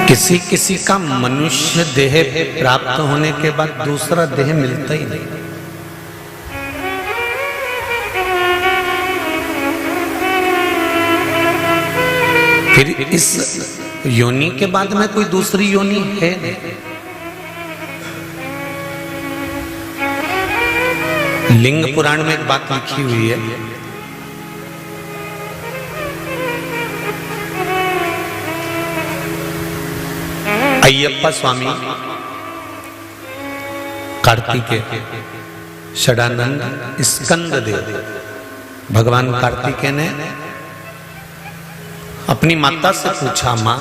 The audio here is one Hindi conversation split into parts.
किसी किसी का मनुष्य देह प्राप्त होने के बाद दूसरा देह मिलता ही नहीं। फिर इस योनि के बाद में कोई दूसरी योनि है नहीं। लिंग पुराण में एक बात लिखी हुई है, अय्यप्पा स्वामी कार्तिकेय षडानंद स्कंद देव भगवान कार्तिकेय ने अपनी माता से पूछा, मां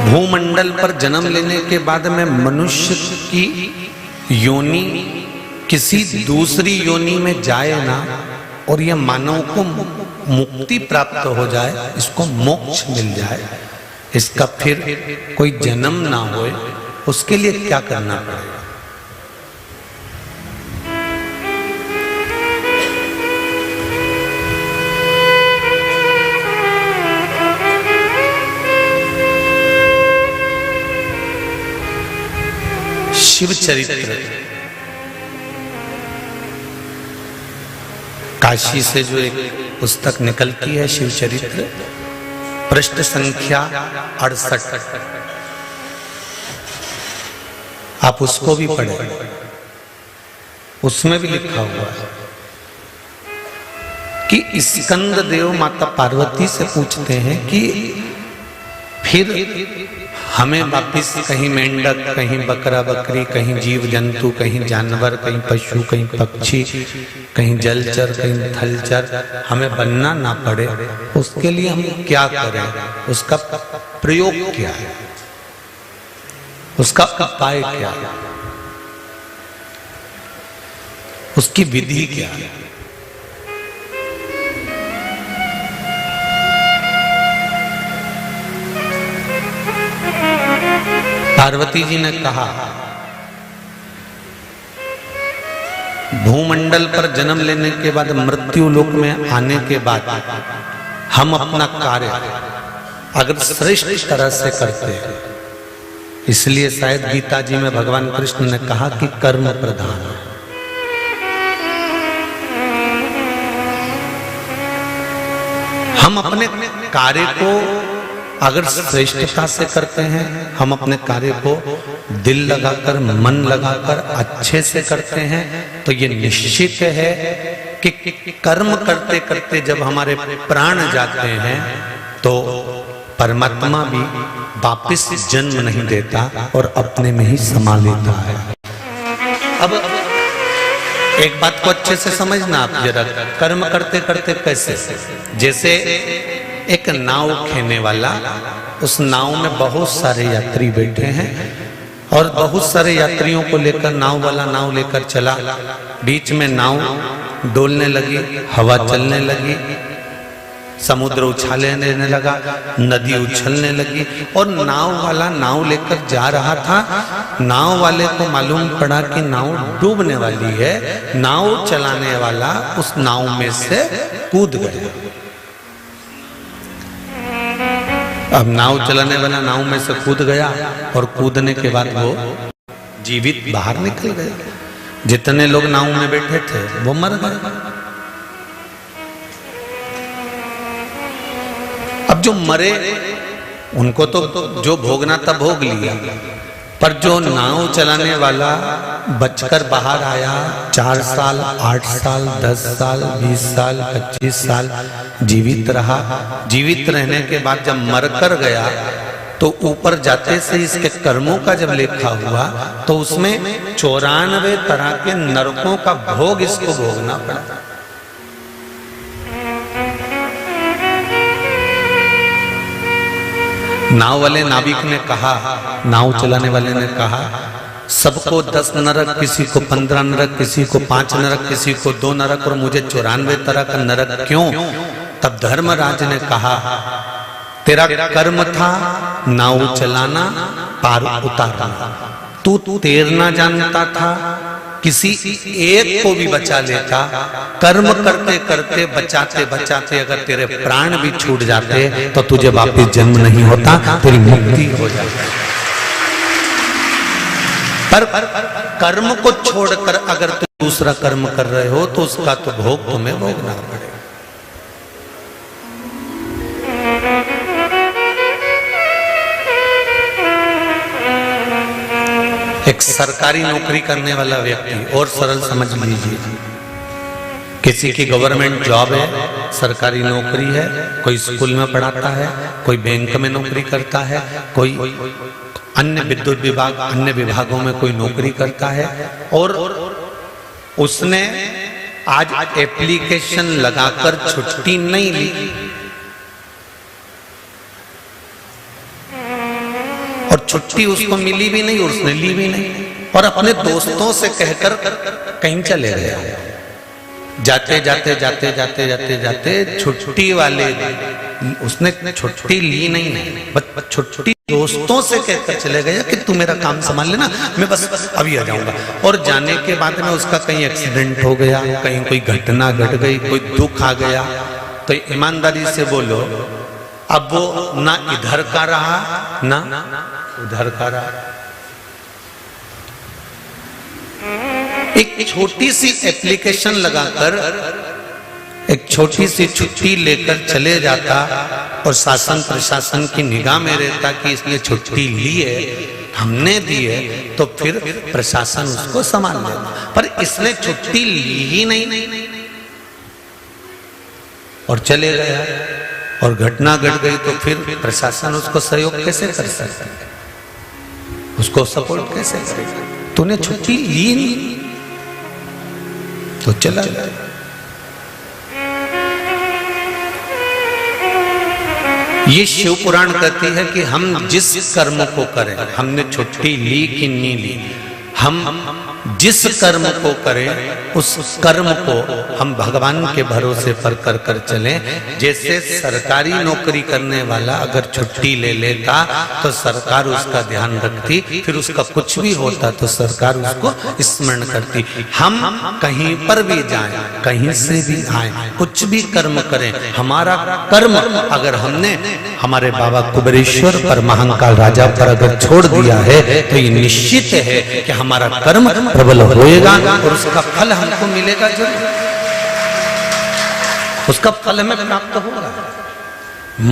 भूमंडल पर जन्म लेने के बाद में मनुष्य की योनि किसी दूसरी योनि में जाए ना और यह मानव को मुक्ति प्राप्त हो जाए, इसको मोक्ष मिल जाए, इसका फिर कोई जन्म ना होए, उसके लिए क्या करना पड़ेगा? शिव चरित्र काशी से जो एक पुस्तक निकलती है शिव चरित्र, पृष्ठ संख्या 68, आप उसको भी पढ़ें। उसमें भी लिखा हुआ है कि स्कंद देव माता पार्वती से पूछते हैं कि फिर हमें वापिस कहीं मेंढक, कहीं बकरा बकरी, कहीं जीव जंतु, कहीं जानवर, कहीं पशु, कहीं पक्षी, कहीं जलचर, कहीं थलचर हमें बनना ना पड़े, उसके लिए हम क्या करें? उसका प्रयोग क्या है? उसका उपाय क्या है? उसकी विधि क्या है? पार्वती जी ने कहा, भूमंडल पर जन्म लेने के बाद मृत्यु लोक में आने के बाद हम अपना कार्य अगर श्रेष्ठ तरह से करते हैं, इसलिए शायद गीता जी में भगवान कृष्ण ने कहा कि कर्म प्रधान है। हम अपने कार्य को अगर श्रेष्ठता से करते हैं, हम अपने कार्य को दिल लगाकर, मन लगाकर अच्छे से करते हैं, तो ये निश्चित है कि कर्म करते करते जब हमारे प्राण जाते हैं तो परमात्मा भी वापिस जन्म नहीं देता और अपने में ही समा लेता है। अब एक बात को अच्छे से समझना आप जरा, कर्म करते करते कैसे? जैसे एक नाव खेने वाला, उस नाव में बहुत सारे यात्री बैठे हैं और बहुत सारे यात्रियों को लेकर नाव वाला नाव लेकर चला, बीच में नाव डोलने लगी, हवा चलने लगी, समुद्र उछाले लेने लगा, नदी उछलने लगी और नाव वाला नाव लेकर जा रहा था। नाव वाले को मालूम पड़ा कि नाव डूबने वाली है। नाव चलाने वाला उस नाव में से कूद गया। अब नाव चलाने वाला नाव में से कूद गया और कूदने के बाद वो जीवित बाहर निकल गए। जितने लोग नाव में बैठे थे वो मर गए। अब जो मरे उनको तो जो भोगना था भोग लिया, पर जो नाव चलाने वाला बचकर बाहर आया, 4 साल, 8 साल, 10 साल, 20 साल, 25 साल जीवित रहा। जीवित रहने के बाद जब मरकर गया तो ऊपर जाते से इसके कर्मों का जब लेखा हुआ तो उसमें 94 तरह के नरकों का भोग इसको भोगना पड़ा। नाव वाले नाविक ने कहा, नाव चलाने वाले ने कहा, सबको 10 नरक, किसी को 15 नरक, किसी को 5 नरक, किसी को 2 नरक और मुझे 94 तरह का नरक क्यों? तब धर्मराज ने कहा, तेरा कर्म था नाव चलाना, पार उतारना, तू तैरना जानता था किसी एक को भी बचा लेता, कर्म करते करते बचाते बचाते अगर तेरे प्राण भी छूट जाते तो तुझे वापस जन्म नहीं होता, तेरी मुक्ति हो जाती। पर कर्म को छोड़कर अगर तुम दूसरा कर्म कर रहे हो तो उसका तो भोग तुम्हें भोगना पड़ेगा। एक सरकारी नौकरी करने वाला व्यक्ति, और सरल समझ लीजिए, किसी की गवर्नमेंट जॉब है, सरकारी नौकरी है, कोई स्कूल में पढ़ाता है, कोई बैंक में नौकरी करता है, कोई अन्य विद्युत विभाग अन्य विभागों में कोई नौकरी करता है, और उसने आज एप्लीकेशन लगाकर छुट्टी नहीं ली, और छुट्टी उसको मिली भी नहीं और उसने ली भी नहीं, और अपने दोस्तों से कहकर कहीं चले गया। जाते जाते जाते जाते जाते जाते छुट्टी वाले उसने छुट्टी ली नहीं है, बस छुट्टी दोस्तों से कहकर चले गया कि तू मेरा काम संभाल लेना, मैं बस अभी आ जाऊंगा। और जाने के बाद में उसका कहीं एक्सीडेंट हो गया, कहीं कोई घटना घट गई, कोई दुख आ गया, तो ईमानदारी से बोलो अब वो ना इधर का रहा ना उधर का रहा। एक छोटी सी एप्लीकेशन लगाकर एक छोटी सी छुट्टी लेकर चले जाता और शासन प्रशासन की निगाह में रहता कि इसने छुट्टी ली है, हमने दी है, तो फिर प्रशासन उसको संभाल लेता। पर इसने छुट्टी ली ही नहीं और चले गया और घटना घट गई, तो फिर प्रशासन उसको सहयोग कैसे कर सकता है, उसको सपोर्ट कैसे करेगा? तूने छुट्टी ली नहीं तो चला गया। ये शिव पुराण कहती है कि हम जिस कर्म को करें, हमने छुट्टी ली कि नहीं ली, हम जिस कर्म को करें उस कर्म को हम भगवान के भरोसे पर कर कर चलें। जैसे सरकारी नौकरी करने वाला अगर छुट्टी ले लेता तो सरकार उसका ध्यान रखती, फिर उसका कुछ भी होता तो सरकार उसको स्मरण करती। हम कहीं पर भी जाएं, कहीं से भी आए, कुछ भी कर्म करें, हमारा कर्म अगर हमने हमारे बाबा कुबेरेश्वर पर महाकाल राजा पर अगर छोड़ दिया है तो ये निश्चित है कि हमारा कर्म प्रबल होएगा और उसका फल हमको मिलेगा जरूर, उसका फल हमें प्राप्त होगा।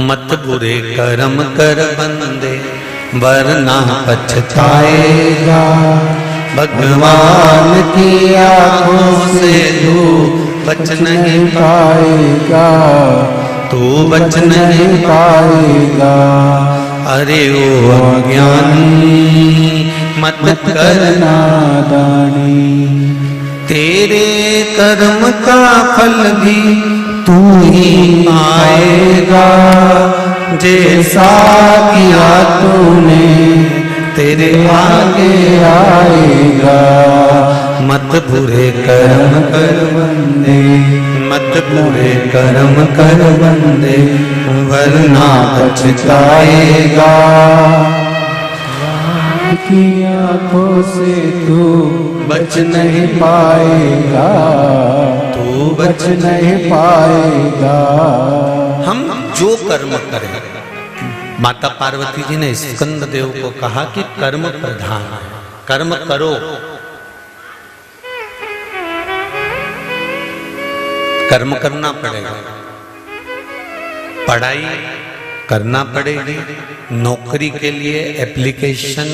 मत बुरे कर्म कर बंदे वरना पछताएगा, भगवान की आंखों से तू बच नहीं पाएगा, तू बच नहीं पाएगा। अरे ओ अज्ञानी मत करना दानी, तेरे कर्म का फल भी तू ही पाएगा, जैसा किया तूने तेरे आगे आएगा। मत बुरे कर्म कर बंदे, मत बुरे कर्म कर बंदे वरना पछताएगा, की आंखों से तू बच नहीं पाएगा, तू बच नहीं पाएगा। हम जो कर्म करें, माता पार्वती जी ने स्कंद देव को कहा कि कर्म प्रधान है, कर्म करो, कर्म करना पड़ेगा, पढ़ाई करना पड़ेगी, नौकरी के लिए एप्लीकेशन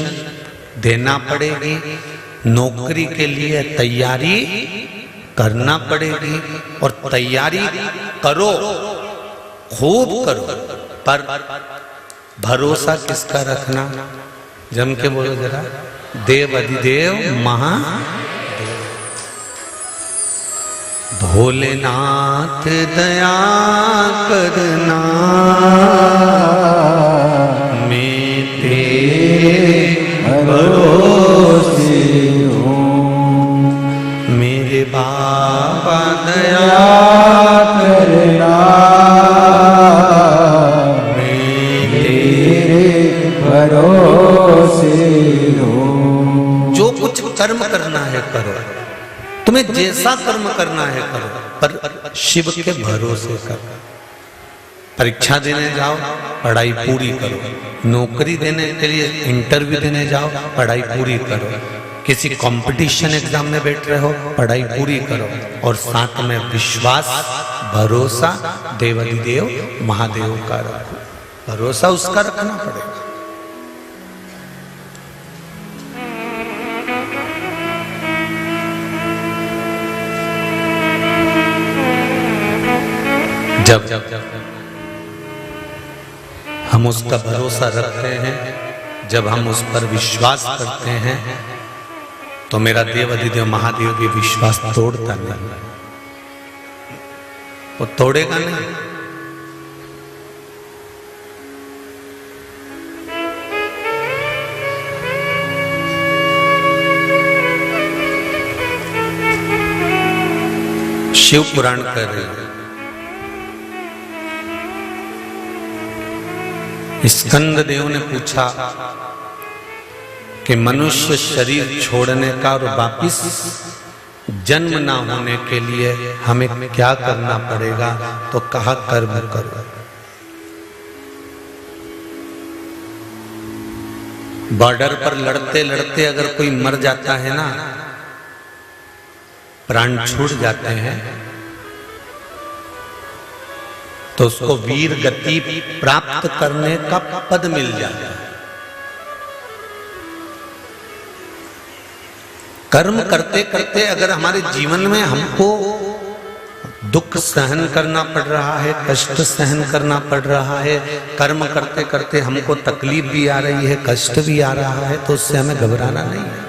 देना पड़ेगी, नौकरी के लिए तैयारी करना पड़ेगी, और तैयारी करो, खूब करो, पर भरोसा किसका रखना? जम के बोलो जरा, देव अधिदेव महा भोलेनाथ दया करना, मैं तेरे भरोसे हूँ, मेरे बाबा दया करना, मैं तेरे भरोसे हूँ। जो कुछ कर्म करना है करो, तुम्हें जैसा कर्म करना है करो, पर शिव के भरोसे करो। परीक्षा देने जाओ, पढ़ाई पूरी करो। नौकरी देने के लिए इंटरव्यू देने जाओ, पढ़ाई पूरी करो। किसी कंपटीशन एग्जाम में बैठ रहे हो, पढ़ाई पूरी करो। और साथ में विश्वास, भरोसा देवाधिदेव महादेव का रखो। भरोसा उसका रखना पड़ेगा। जब हम उसका भरोसा रखते हैं, जब हम उस पर विश्वास करते हैं, तो मेरा देव अधिदेव महादेव भी विश्वास तोड़ता नहीं, वो तोड़ेगा नहीं। शिव पुराण कर रहे हैं, स्कंद देव ने पूछा कि मनुष्य शरीर छोड़ने का और वापिस जन्म ना होने के लिए हमें क्या करना पड़ेगा? तो कहा कर्म करो। बॉर्डर पर लड़ते लड़ते अगर कोई मर जाता है ना, प्राण छूट जाते हैं, तो उसको वीर गति प्राप्त करने का पद मिल जाता है। कर्म करते करते अगर हमारे जीवन में हमको दुख सहन करना पड़ रहा है, कष्ट सहन करना पड़ रहा है, कर्म करते करते हमको तकलीफ भी आ रही है, कष्ट भी आ रहा है, तो उससे हमें घबराना नहीं है।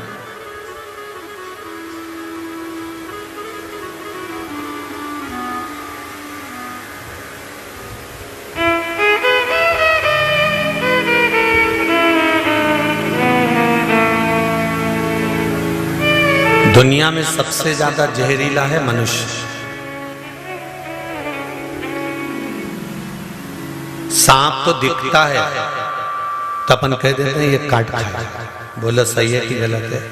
दुनिया में सबसे ज्यादा जहरीला है मनुष्य। सांप तो दिखता है तो अपन कह देते हैं ये काट खाएगा। बोला सही है कि गलत है?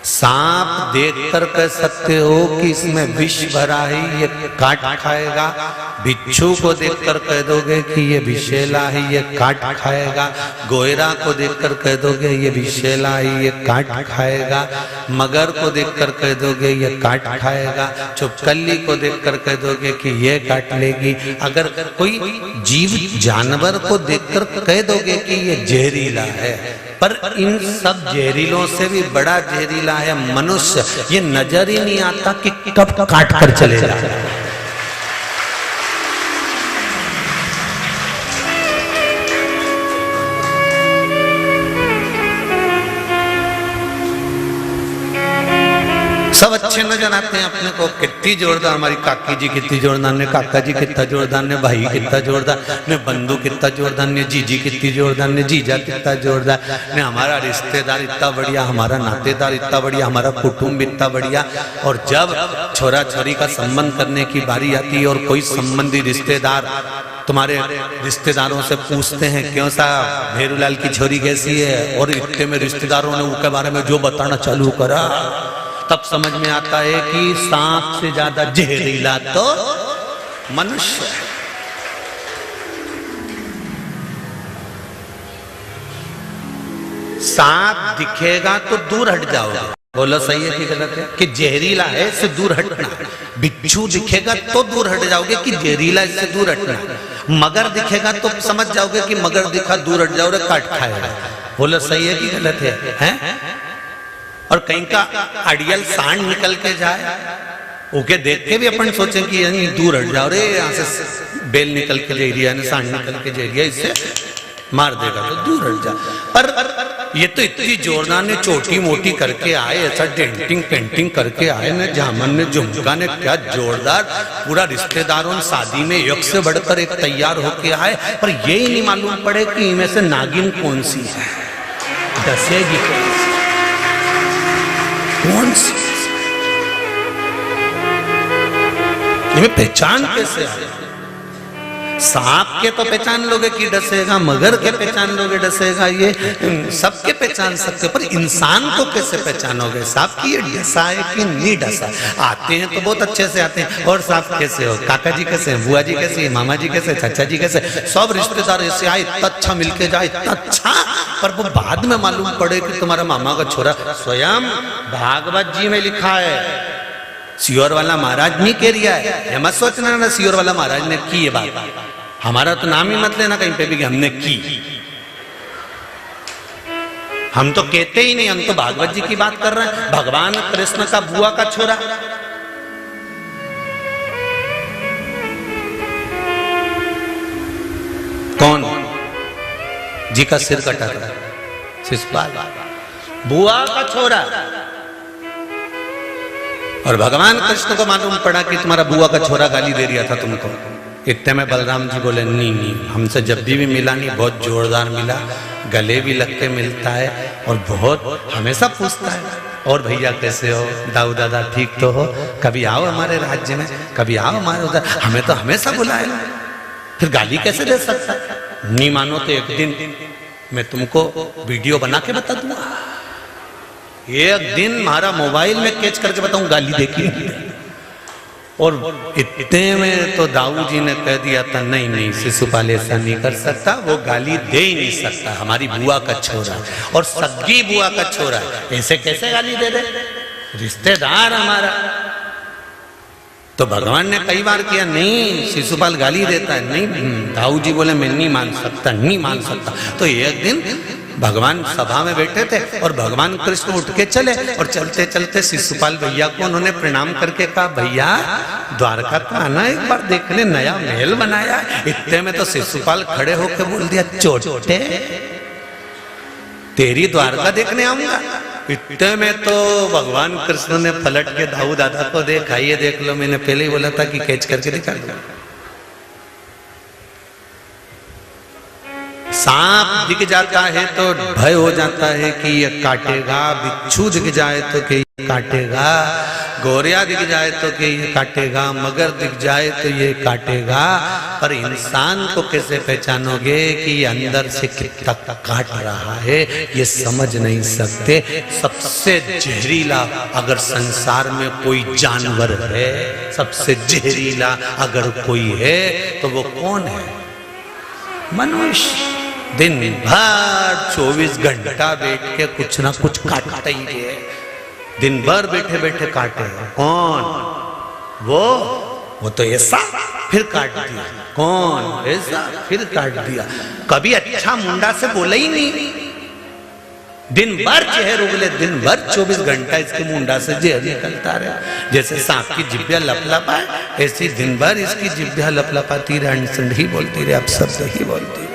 सांप देखकर कह सकते हो कि इसमें विष भरा है, ये काट खाएगा। बिच्छू को देखकर कह दोगे कि ये विषैला है, ये काट खाएगा। गोयरा को देखकर कह दोगे ये विषैला है, ये काट खाएगा। मगर को देखकर कह दोगे ये काट खाएगा। चुपकली को देखकर कह दोगे कि ये काट लेगी। अगर कोई जीव जानवर को देखकर कह दोगे कि ये जहरीला है, पर इन सब जहरीलों से भी बड़ा जहरीला है मनुष्य। ये नजर ही नहीं आता कि कब काट कर चले जाए। सब अच्छे नजर आते हैं अपने को, कितनी जोरदार हमारी काकी जी, कितनी जोरदार ने काका जी, कितना जोरदार ने भाई, कितना जोरदार ने बंधु, कितना जोरदार ने जीजी, कितनी जोरदार ने जीजा, कितना जोरदार ने हमारा रिश्तेदार इतना बढ़िया, हमारा नातेदार इतना बढ़िया, हमारा कुटुंब इतना बढ़िया। और जब छोरा छोरी का संबंध करने की बारी आती है और कोई संबंधी रिश्तेदार तुम्हारे रिश्तेदारों से पूछते हैं क्यों साहब भेरूलाल की छोरी कैसी है, और इतने में रिश्तेदारों ने उनके बारे में जो बताना चालू करा, तब समझ में आता है कि सांप से ज्यादा जहरीला तो मनुष्य है। सांप दिखेगा तो दूर हट जाओगे। बोलो सही है कि गलत है? कि जहरीला है इससे दूर हटना। बिच्छू दिखेगा तो दूर हट जाओगे कि जहरीला इससे दूर हटना। मगर दिखेगा तो समझ जाओगे कि मगर दिखा दूर हट जाओगे, काट खाएगा। बोलो सही है कि गलत है? हैं? और कहीं का अड़ियल सांड निकल के जाए, ओके देख के भी अपन सोचे कि यानी दूर हट जाओ रे, यहाँ से बेल निकल के जा रही है, सांड निकल के जा रही है, इससे मार देगा तो दूर हट जा। पर ये तो इतनी जोरदार ने छोटी मोटी करके आए, ऐसा डेंटिंग पेंटिंग करके आए ने, जामन ने, झुमका ने, क्या जोरदार पूरा रिश्तेदारों शादी में एक से बढ़कर एक तैयार होके आए, पर यही नहीं मालूम पड़े कि इनमें से नागिन कौन सी है, डसेगी कौन सी, इनमें पहचान कैसे आए? सांप के तो पहचान लोगे कि डसेगा, मगर के पहचान लोगे डसेगा, ये सबके पहचान सकते, पर इंसान को कैसे पहचानोगे सांप की ये डसा है कि नहीं डसा? आते हैं तो बहुत अच्छे से आते हैं, और सांप कैसे हो, काका जी कैसे हैं, बुआ जी कैसे, मामा जी कैसे, चाचा जी कैसे, सब रिश्तेदार ऐसे आए, इतना अच्छा मिलके जाए, इतना अच्छा, पर वो बाद में मालूम पड़े कि तुम्हारा मामा का छोरा। स्वयं भागवत जी में लिखा है, सियोर वाला महाराज नहीं कह रिया है, ये मत सोचना ना सियोर वाला महाराज ने की ये बात, हमारा तो नाम ही मत लेना कहीं पे भी कि हमने की। हम तो कहते ही नहीं, हम तो भागवत जी की बात कर रहे हैं, भगवान कृष्ण का बुआ का छोरा। कौन जी का सिर कटा था, शिशुपाल, बुआ का छोरा। और भगवान कृष्ण को मालूम पड़ा कि तुम्हारा बुआ का छोरा गाली दे रिया था तुमको। इतने में बलराम जी बोले नहीं, हमसे जब भी मिला नहीं, बहुत जोरदार मिला, गले भी लग के मिलता है और बहुत हमेशा पूछता है, और भैया कैसे हो, दाऊ दादा ठीक तो हो, कभी आओ हमारे राज्य में, कभी आओ हमारे उधर, हमें तो हमेशा बुलाए, फिर गाली कैसे दे सकता? नहीं मानो तो एक दिन मैं तुमको वीडियो बना के बता दूंगा, एक दिन हमारा मोबाइल में कैच करके बताऊं गाली देखी। और इतने में तो दाऊ जी ने कह दिया था नहीं नहीं शिशुपाल ऐसा नहीं कर सकता, वो गाली दे ही नहीं सकता, हमारी बुआ का छोरा और सगी बुआ का छोरा, ऐसे कैसे गाली दे दे, रिश्तेदार हमारा। तो भगवान ने कई बार किया, नहीं शिशुपाल गाली देता है, नहीं दाऊ जी बोले मैं नहीं मान सकता, नहीं मान सकता। तो एक दिन भगवान सभा में बैठे थे और भगवान कृष्ण उठ के चले, और चलते चलते शिशुपाल भैया को उन्होंने प्रणाम करके कहा, भैया द्वारका तो आना एक बार देखने, नया महल बनाया। इतने में तो शिशुपाल खड़े होकर बोल दिया, चोटे तेरी द्वारका देखने आऊंगा। इतने में तो भगवान कृष्ण ने पलट के दाऊ दादा को देखा, ये देख लो, मैंने पहले ही बोला था कि कैच करके दिखा दो। सांप दिख जाता है तो भय हो जाता है कि ये काटेगा, बिच्छू दिख जाए तो कि ये काटेगा, गोरिया दिख जाए तो कि ये काटेगा, मगर दिख जाए तो ये काटेगा। पर इंसान को कैसे पहचानोगे कि ये अंदर से कितना काट रहा है, ये समझ नहीं सकते। सबसे जहरीला अगर संसार में कोई जानवर है, सबसे जहरीला अगर कोई है तो वो कौन है? मनुष्य। दिन भर 24 घंटा बैठ के कुछ ना कुछ काटता ही है, दिन भर बैठे बैठे काटे। कौन? वो तो ऐसा, फिर काट दिया, कौन ऐसा, फिर काट दिया। कभी अच्छा मुंडा से बोला ही नहीं, दिन भर जहर उगले, दिन भर 24 घंटा इसके मुंडा से जहर निकलता रहा। जैसे सांप की जिब्बिया लपलपाए, ऐसी दिन भर इसकी जिब्बिया लपलपाती रहे, अनसंड ही बोलती रहे, अब शब्द ही बोलती रहे।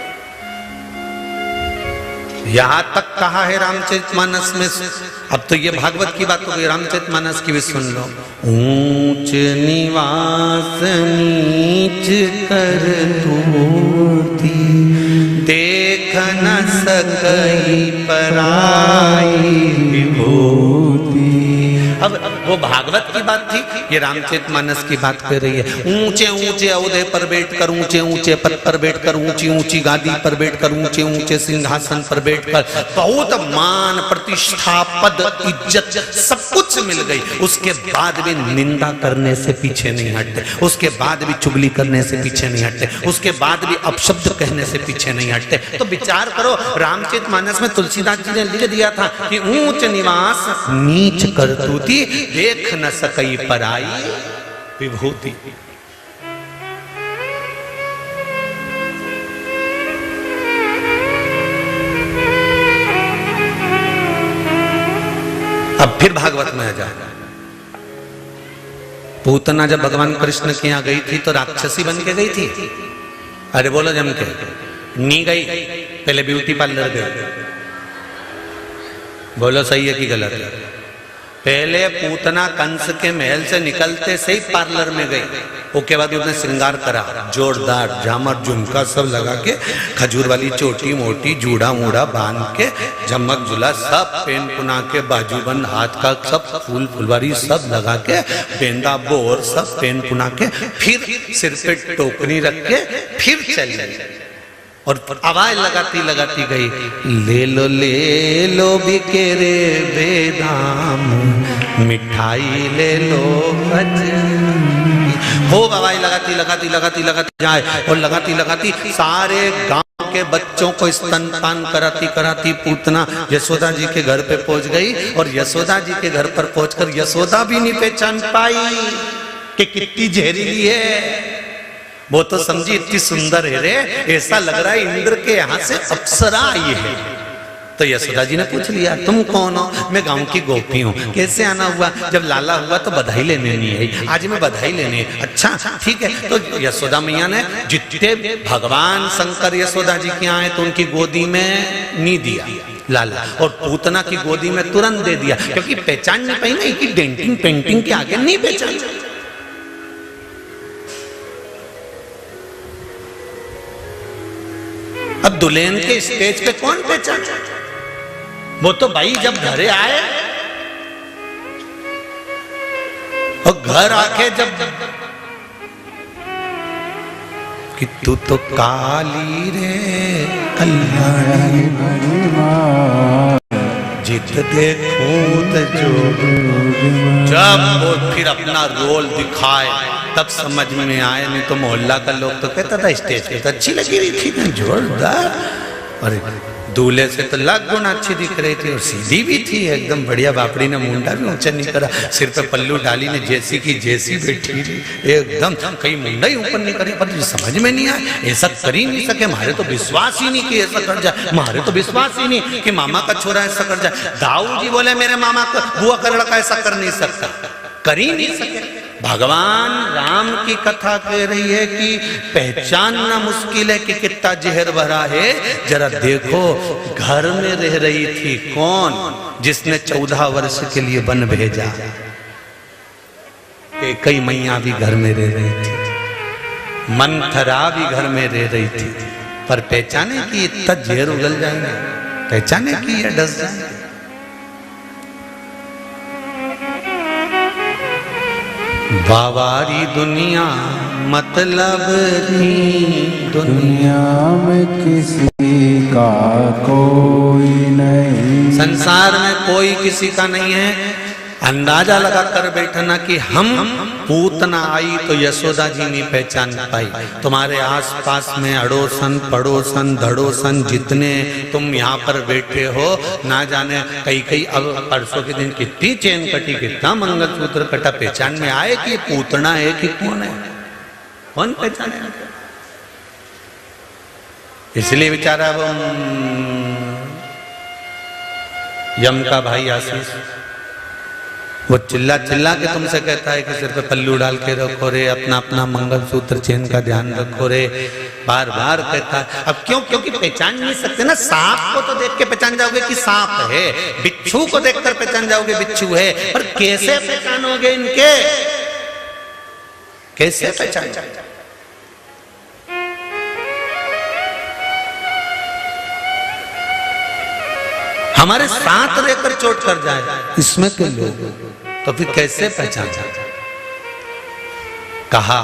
यहां तक कहा है रामचरितमानस में, अब तो ये भागवत की बात हो गई, रामचरितमानस की भी सुन लो। ऊंच निवास नीच कर तूती, देख न सकई पराई विभूति। अब वो भागवत की बात थी, ये रामचरितमानस की बात कर रही है। ऊंचे ऊंचे औहदे पर बैठकर, ऊंचे ऊंचे पद पर बैठकर, ऊंची ऊंची गादी पर बैठकर, ऊंचे ऊंचे सिंहासन पर बैठकर, बहुत मान प्रतिष्ठा पद इज्जत सब कुछ मिल गई, उसके बाद भी निंदा करने से पीछे नहीं हटते, उसके बाद भी चुगली करने से पीछे नहीं हटते, उसके बाद भी अपशब्द कहने से पीछे नहीं हटते। तो विचार करो, रामचरितमानस में तुलसीदास जी ने लिख दिया था कि ऊंच निवास नीच करतूती, देख न सकई पराई विभूति। अब फिर भागवत में आ जाएगा। पूतना जब भगवान कृष्ण के यहाँ गई थी तो राक्षसी बन के गई थी। अरे बोलो जम के, नहीं गई, पहले ब्यूटी पार्लर गई। बोलो सही है कि गलत है? पहले पूतना कंस के महल से निकलते से ही पार्लर में गई, उसके बाद उसने श्रृंगार करा, जोरदार झामर झुमका सब लगा के, खजूर वाली चोटी मोटी जूड़ा मूड़ा बांध के, झमक झुला सब पेन पुना के, बाजूबंद हाथ का सब फूल फुलवारी सब लगा के, बेंदा बोर सब पेन पुना के, फिर सिर पे टोकरी रख के फिर चली और आवाज लगाती लगाती गई, ले लो बिके रे बेदाम, मिठाई ले लो खूब आवाज लगाती लगाती लगाती लगाती जाए और लगाती लगाती सारे गांव के बच्चों को स्तनपान कराती कराती पूतना यशोदा जी के घर पे पहुंच गई। और यशोदा जी के घर पर पहुंचकर यशोदा भी नहीं पहचान पाई कि कितनी जहरीली है। वो तो समझी इतनी सुंदर है रे, ऐसा लग रहा है इंद्र के यहाँ से अप्सरा आई है। तो यशोदा जी ने पूछ लिया, तुम कौन हो? मैं गांव की गोपी हूँ। कैसे आना हुआ? जब लाला हुआ तो बधाई लेने नहीं आई, आज मैं बधाई लेने। अच्छा ठीक है। तो यशोदा मैया ने जितने भगवान शंकर यशोदा जी के आए तो उनकी गोदी में नहीं दिया लाला, और पूतना की गोदी में तुरंत दे दिया, क्योंकि पहचान नहीं पाई ना कि डेंटिंग पेंटिंग के आगे नहीं पहचान। अब दुल्हन के स्टेज पे कौन पहचान? वो तो भाई जब घरे आए और घर आके जब कि तू तो काली रे कल्याणी जित देखूं जो, जब वो फिर अपना रोल दिखाए तब समझ में आए। नहीं तो मोहल्ला का लोग तो कहता था स्टेज पे तो अच्छी लगी रही थी ना, जोरदार, और दूल्हे से तो लाख गुना अच्छी दिख रही थी और सीधी भी थी एकदम बढ़िया। बापड़ी ने मुंडा भी ऊंचा नहीं करा, सिर पे पल्लू डाली ने जैसी की जैसी बैठी एकदम, कहीं मुंडा ही ऊपर नहीं करे। पर समझ में नहीं आया, ऐसा कर ही नहीं सके, हमारे तो विश्वास ही नहीं कि ऐसा कर जाए, हमारे तो विश्वास ही नहीं कि मामा का छोरा ऐसा कर जाए। दाऊ जी बोले मेरे मामा का बुआ का लड़का ऐसा कर नहीं सकता, कर ही नहीं सके। भगवान राम की कथा कह रही है कि पहचानना मुश्किल है कि कितना जहर भरा है। जरा देखो, घर में रह रही थी कौन? जिसने 14 वर्ष के लिए वन भेजा। कई मैया भी घर में रह रही थी, मंथरा भी घर में रह रही थी, पर पहचाने कि इतना जहर उगल जाएगा, पहचाने कि यह डस जाएगा। बावारी दुनिया मतलब दुनिया में किसी का कोई नहीं, संसार में कोई किसी का नहीं है। अंदाजा लगा कर बैठना कि हम पूतना आई तो यशोदा जी नहीं पहचान पाई। तुम्हारे आसपास में अड़ोसन पड़ोसन धड़ोसन जितने तुम यहाँ पर बैठे हो, ना जाने कई अब परसों के दिन कितनी चेन कटी, कितना मंगलसूत्र कटा, पहचान में आए कि पूतना है कि कौन है? कौन पहचाने? इसलिए बेचारा वो यम का भाई आशीष वो चिल्ला चिल्ला के तुमसे कहता है कि सिर पे पल्लू डाल के रखो रे, अपना अपना मंगलसूत्र चेन का ध्यान रखो रे, बार बार कहता है। अब क्यों? क्योंकि पहचान नहीं सकते ना। सांप को तो देख के पहचान जाओगे कि सांप है, बिच्छू को देखकर पहचान जाओगे बिच्छू है, पर कैसे पहचानोगे इनके? कैसे पहचान? हमारे साथ रहकर चोट कर जाए इसमें के लोग, तो फिर कैसे पहचान? कहा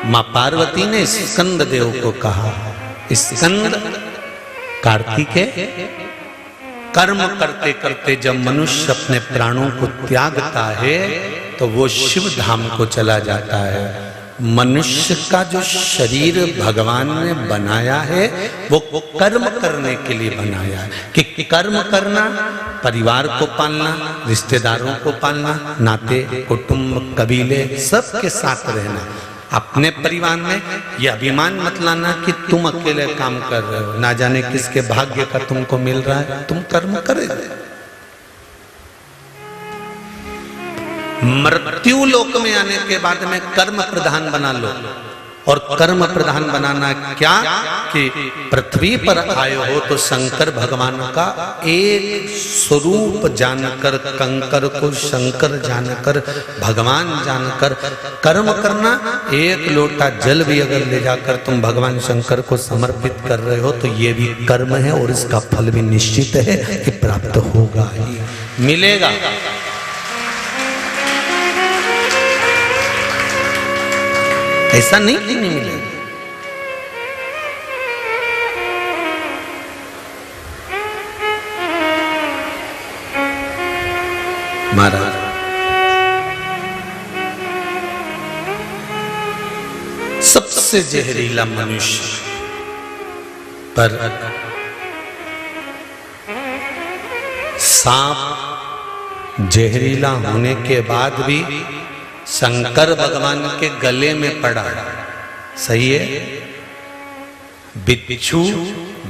मां पार्वती ने स्कंद देव को कहा, स्कंद कार्तिकेय, कर्म करते करते जब मनुष्य अपने प्राणों को त्यागता है तो वो शिव धाम को चला जाता है। मनुष्य का जो शरीर भगवान ने बनाया है वो कर्म करने के लिए बनाया है, कि कर्म करना, परिवार को पालना, रिश्तेदारों को पालना, नाते कुटुंब कबीले सबके साथ रहना। अपने परिवार में यह अभिमान मत लाना कि तुम अकेले काम कर रहे हो, ना जाने किसके भाग्य का तुमको मिल रहा है, तुम कर्म करे। मृत्यु लोक में आने के बाद में कर्म प्रधान बना लो और कर्म प्रधान बनाना क्या कि पृथ्वी पर आए हो तो शंकर भगवान का एक स्वरूप जानकर, कंकर को शंकर जानकर, भगवान जानकर कर्म करना। एक लोटा जल भी अगर ले जाकर तुम भगवान शंकर को समर्पित कर रहे हो तो ये भी कर्म है और इसका फल भी निश्चित है कि प्राप्त होगा ही, मिलेगा। ऐसा नहीं कि नहीं मिलेगा। महाराज सबसे जहरीला मनुष्य पर सांप जहरीला होने के बाद भी शंकर भगवान के गले में पड़ा, सही है। बिच्छू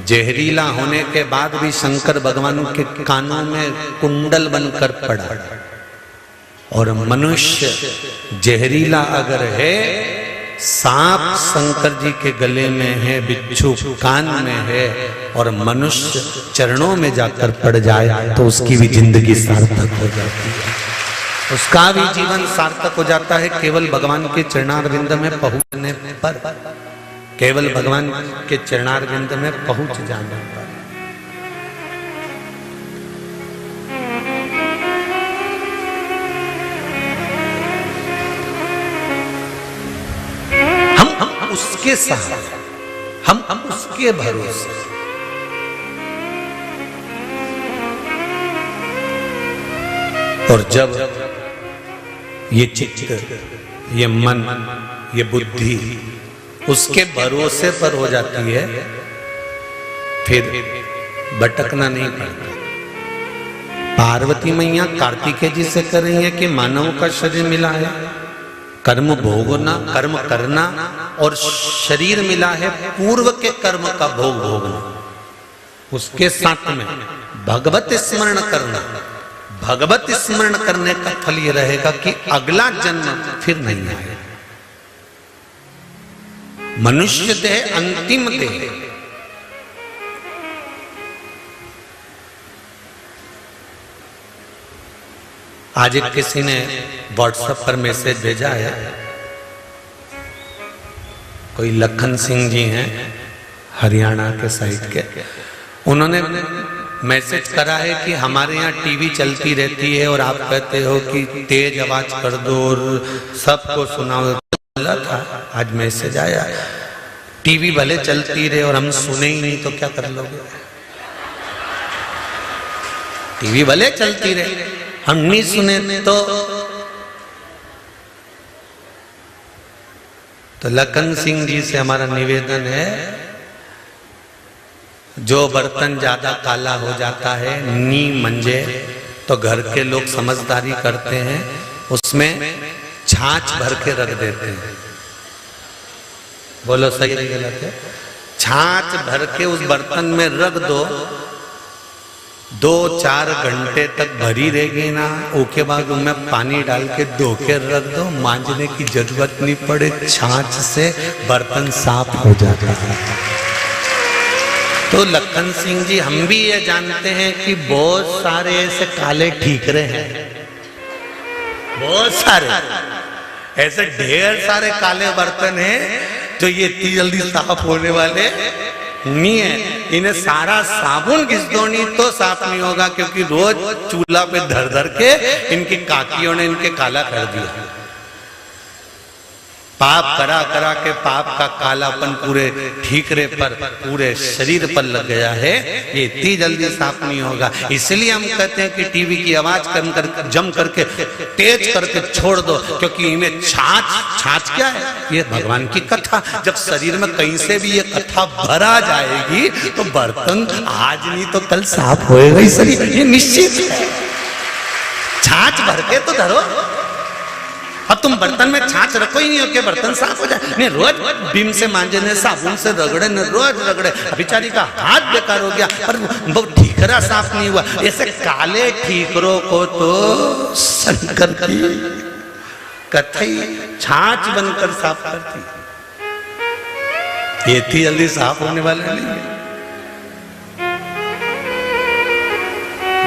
जहरीला होने के बाद भी शंकर भगवान के कानों में कुंडल बनकर पड़ा, और मनुष्य जहरीला अगर है, सांप शंकर जी के गले में है, बिच्छू कान में है, और मनुष्य चरणों में जाकर पड़ जाए तो उसकी भी जिंदगी सार्थक हो जाती है, उसका भी जीवन सार्थक हो जाता है। केवल भगवान के चरणारविंद में पहुंचने पर, केवल भगवान के चरणारविंद में पहुंच जाने पर। हम उसके साथ, हम उसके भरोसे। और जब ये चित्त, ये मन, ये बुद्धि उसके भरोसे पर हो जाती है, फिर भटकना नहीं पड़ता। पार्वती मैया कार्तिकेय जी से कर रही है कि मानव का शरीर मिला है, कर्म भोगना, कर्म करना, और शरीर मिला है पूर्व के कर्म का भोग भोगना। उसके साथ में भगवत स्मरण करना, भगवत स्मरण करने का फल ये रहेगा कि अगला जन्म फिर नहीं आए। मनुष्य देह अंतिम देह, आज एक किसी ने व्हाट्सएप पर मैसेज भेजा है, कोई लखन सिंह जी हैं हरियाणा के साइड के, उन्होंने मैसेज करा है कि हमारे यहाँ टीवी चलती रहती है और आप कहते हो कि तेज आवाज कर दो और सबको सुनाओ। था आज मैसेज आया, टीवी भले चलती रहे और हम सुने ही नहीं तो क्या कर लोगे। टीवी भले चलती रहे, हम नहीं सुने तो लखन सिंह जी से हमारा निवेदन है, जो बर्तन ज्यादा काला हो जाता है नी मंजे तो घर के लोग समझदारी करते हैं, उसमें छाछ भर के रख देते हैं। बोलो सही नहीं गलत है? छाछ भर के उस बर्तन में रख दो, 2-4 घंटे तक भरी रहेगी ना, उसके बाद उनमें पानी डाल के धो के रख दो, मांजने की जरूरत नहीं पड़े, छाछ से बर्तन साफ हो जाता है। तो लखन सिंह जी, हम भी ये जानते हैं कि बहुत सारे ऐसे काले ठीकरे हैं, बहुत सारे ऐसे ढेर सारे काले बर्तन हैं जो ये इतनी जल्दी साफ होने वाले नहीं है। इन्हें सारा साबुन घिस दो नहीं तो साफ नहीं होगा, क्योंकि रोज चूल्हा पे धर धर के इनकी काकियों ने इनके काला कर दिया। पाप करा करा के पाप का कालापन पूरे ठीकरे पर, पूरे शरीर पर लग गया है, ये इतनी जल्दी साफ नहीं होगा। इसलिए हम कहते हैं कि टीवी की आवाज जम करके तेज करके छोड़ दो, क्योंकि इन्हें छाछ क्या है, ये भगवान की कथा। जब शरीर में कहीं से भी ये कथा भरा जाएगी तो बर्तन आज नहीं तो कल साफ होएगा ही शरीर, ये निश्चित है। छाछ भर के तो धरो, अब तुम बर्तन में छाछ रखो ही नहीं हो कि बर्तन साफ हो जाए। नहीं, रोज बीम से मांजने, साबुन से रगड़े, रोज रगड़े, बेचारी का हाथ बेकार हो गया, पर वो ठीकरा साफ नहीं हुआ। ऐसे काले ठीकरों को तो शंकर की कथई छाछ बनकर साफ करती। ये इतनी जल्दी साफ होने वाला नहीं है,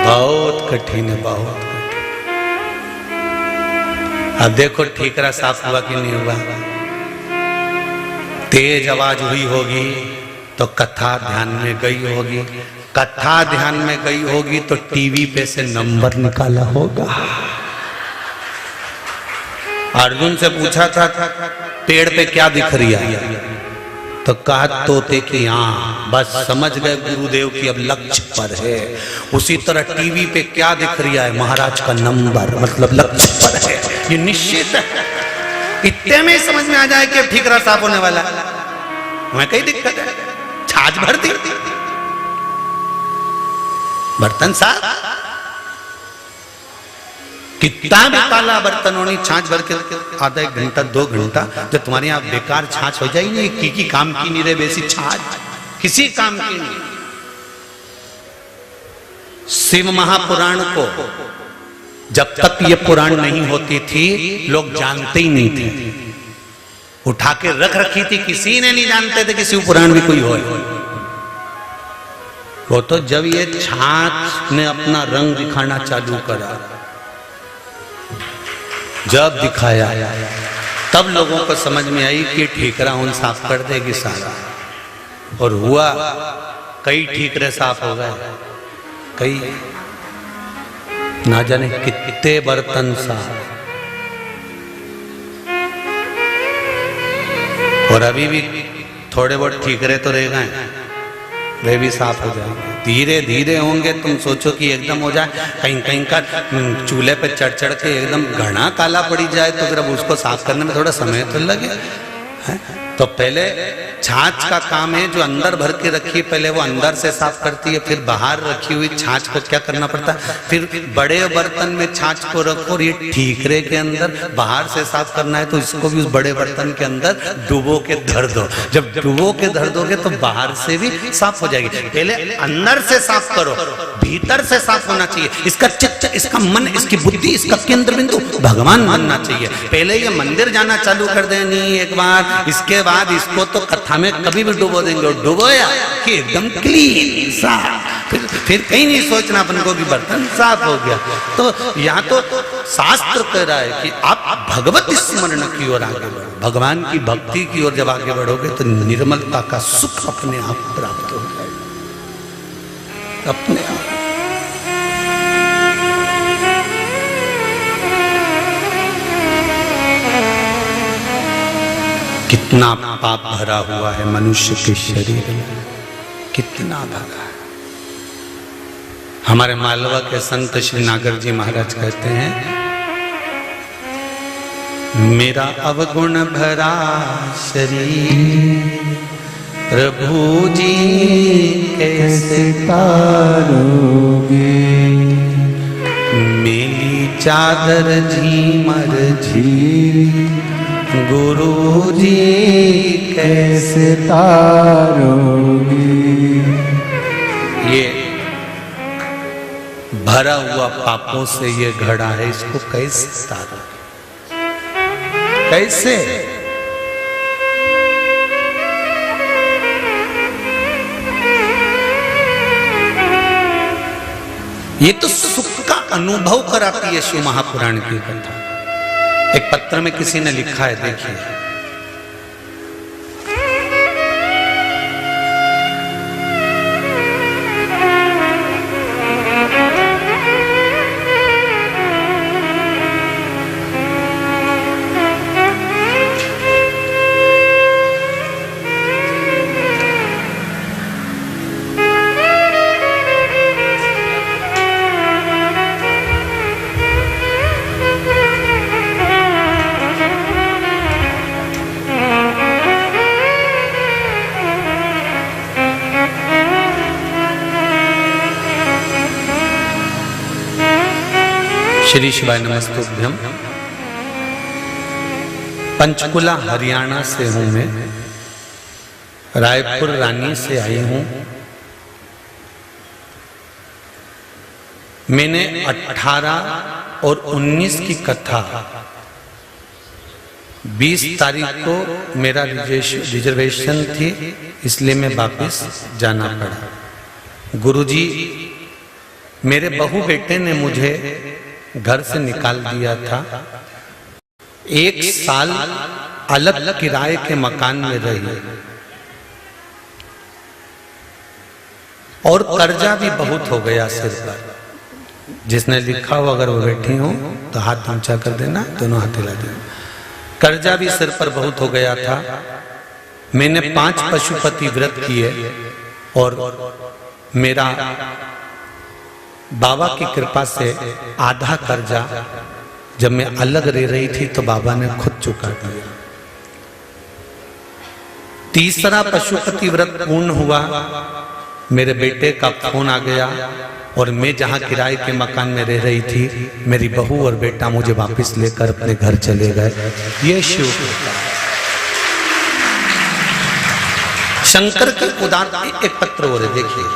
बहुत कठिन है, बहुत कठिन। अब देखो ठीकरा साफ हुआ कि नहीं हुआ। तेज आवाज हुई होगी तो कथा ध्यान में गई होगी, कथा ध्यान में गई होगी तो टीवी पे से नंबर निकाला होगा। अर्जुन से पूछा था पेड़ पे क्या दिख रही है, तो कहा तोते की आंख। बस समझ गए गुरुदेव की अब लक्ष्य पर है। उसी तरह टीवी पे क्या दिख रही है, महाराज का नंबर, मतलब लक्ष्य पर है, ये निश्चित है। इतने में समझ में आ जाए कि ठीकरा साफ होने वाला है। हमें कई दिक्कत है, छाछ भर दी, बर्तन साफ, कितना भी काला बर्तन होनी, छाछ भर के आधा 1 घंटा 2 घंटा, जब तुम्हारे यहाँ बेकार छाछ हो जाएगी, की काम की नहीं रहे, वैसी छाछ किसी काम की नहीं। शिव महापुराण को जब तक ये पुराण नहीं होती थी लोग जानते ही नहीं थे, उठा के रख रखी थी, किसी ने नहीं जानते थे कि शिव पुराण भी कोई हो। वो तो जब ये छाछ ने अपना रंग दिखाना चालू करा, जब दिखाया तब लोगों को समझ में आई कि ठीकरा उन साफ कर देगी सारा। और हुआ, कई ठीकरे साफ हो गए, कई ना जाने कितने बर्तन साफ। और अभी भी थोड़े बहुत ठीकरे तो रह गए, वे भी साफ हो जाएंगे, धीरे धीरे होंगे। तुम सोचो कि एकदम हो जाए, कहीं कहीं का चूल्हे पे चढ़ चढ़ के एकदम घना काला पड़ी जाए तो फिर अब उसको साफ करने में थोड़ा समय तो लगे। तो पहले छाछ का काम है, जो अंदर भर के रखी, पहले वो अंदर से साफ करती है, फिर बाहर रखी हुई छाछ को क्या करना पड़ता है, फिर बड़े बर्तन में छाछ को रखो और ये ठीकरे के अंदर बाहर से साफ करना है, तो इसको भी उस बड़े बर्तन के अंदर डुबो के धर दो। जब डुबो के धर दोगे तो बाहर से भी साफ हो जाएगी। पहले अंदर से साफ करो, भीतर से साफ होना चाहिए। इसका चित्त, इसका मन, इसकी बुद्धि, इसका केंद्र बिंदु भगवान बनना चाहिए। पहले ये मंदिर जाना चालू कर देनी एक बार, इसके बाद इसको तो कथा में कभी भी डुबो देंगे, और डुबोया कि एकदम क्लीन साफ, फिर कहीं नहीं सोचना अपन को कि बर्तन साफ हो गया। तो यहाँ तो शास्त्र कह रहा है कि आप भगवत स्मरण की ओर आगे बढ़ो, भगवान की भक्ति की ओर जब आगे बढ़ोगे तो निर्मलता का सुख अपने आप प्राप्त हो जाएगा, अपने आप। कितना पाप भरा हुआ है मनुष्य के शरीर में, कितना भरा है। हमारे मालवा के संत श्री नागर जी महाराज कहते हैं, मेरा अवगुण भरा शरीर प्रभु जी कैसे तारोगे, मेरी चादर झीमर झी गुरु जी कैसे तारोगे। ये भरा हुआ पापों से ये घड़ा है, इसको कैसे तारोगे, कैसे? ये तो सुख का अनुभव कराती है शिव महापुराण की कथा। एक पत्र में किसी ने लिखा है, देखिए, श्री शिवाय नमस्तुभ्यम। पंचकुला हरियाणा से हूं मैं, रायपुर रानी से आई हूं। मैंने 18 और 19 की कथा 20 तारीख को मेरा रिजर्वेशन थी, इसलिए मैं वापस जाना पड़ा। गुरुजी, मेरे बहू बेटे ने मुझे घर से निकाल दिया था। 1 साल अलग किराए के मकान में रही और कर्जा भी बहुत हो गया सिर पर। जिसने लिखा हो अगर वो बैठी हो तो हाथ ऊंचा कर देना, दोनों हाथ हिला देना। कर्जा भी सिर पर बहुत हो गया था। मैंने 5 पशुपति व्रत किए और मेरा बाबा की कृपा से आधा कर्जा जब मैं अलग रह रही थी तो बाबा ने खुद चुका दिया। तीसरा पशुपति व्रत पूर्ण हुआ, मेरे बेटे का फोन आ गया और मैं जहां किराए के मकान में रह रही थी, मेरी बहू और बेटा मुझे वापस लेकर अपने घर चले गए। ये शिव कृपा। शंकर के उदाहरण एक पत्र हो रहे, देखिए।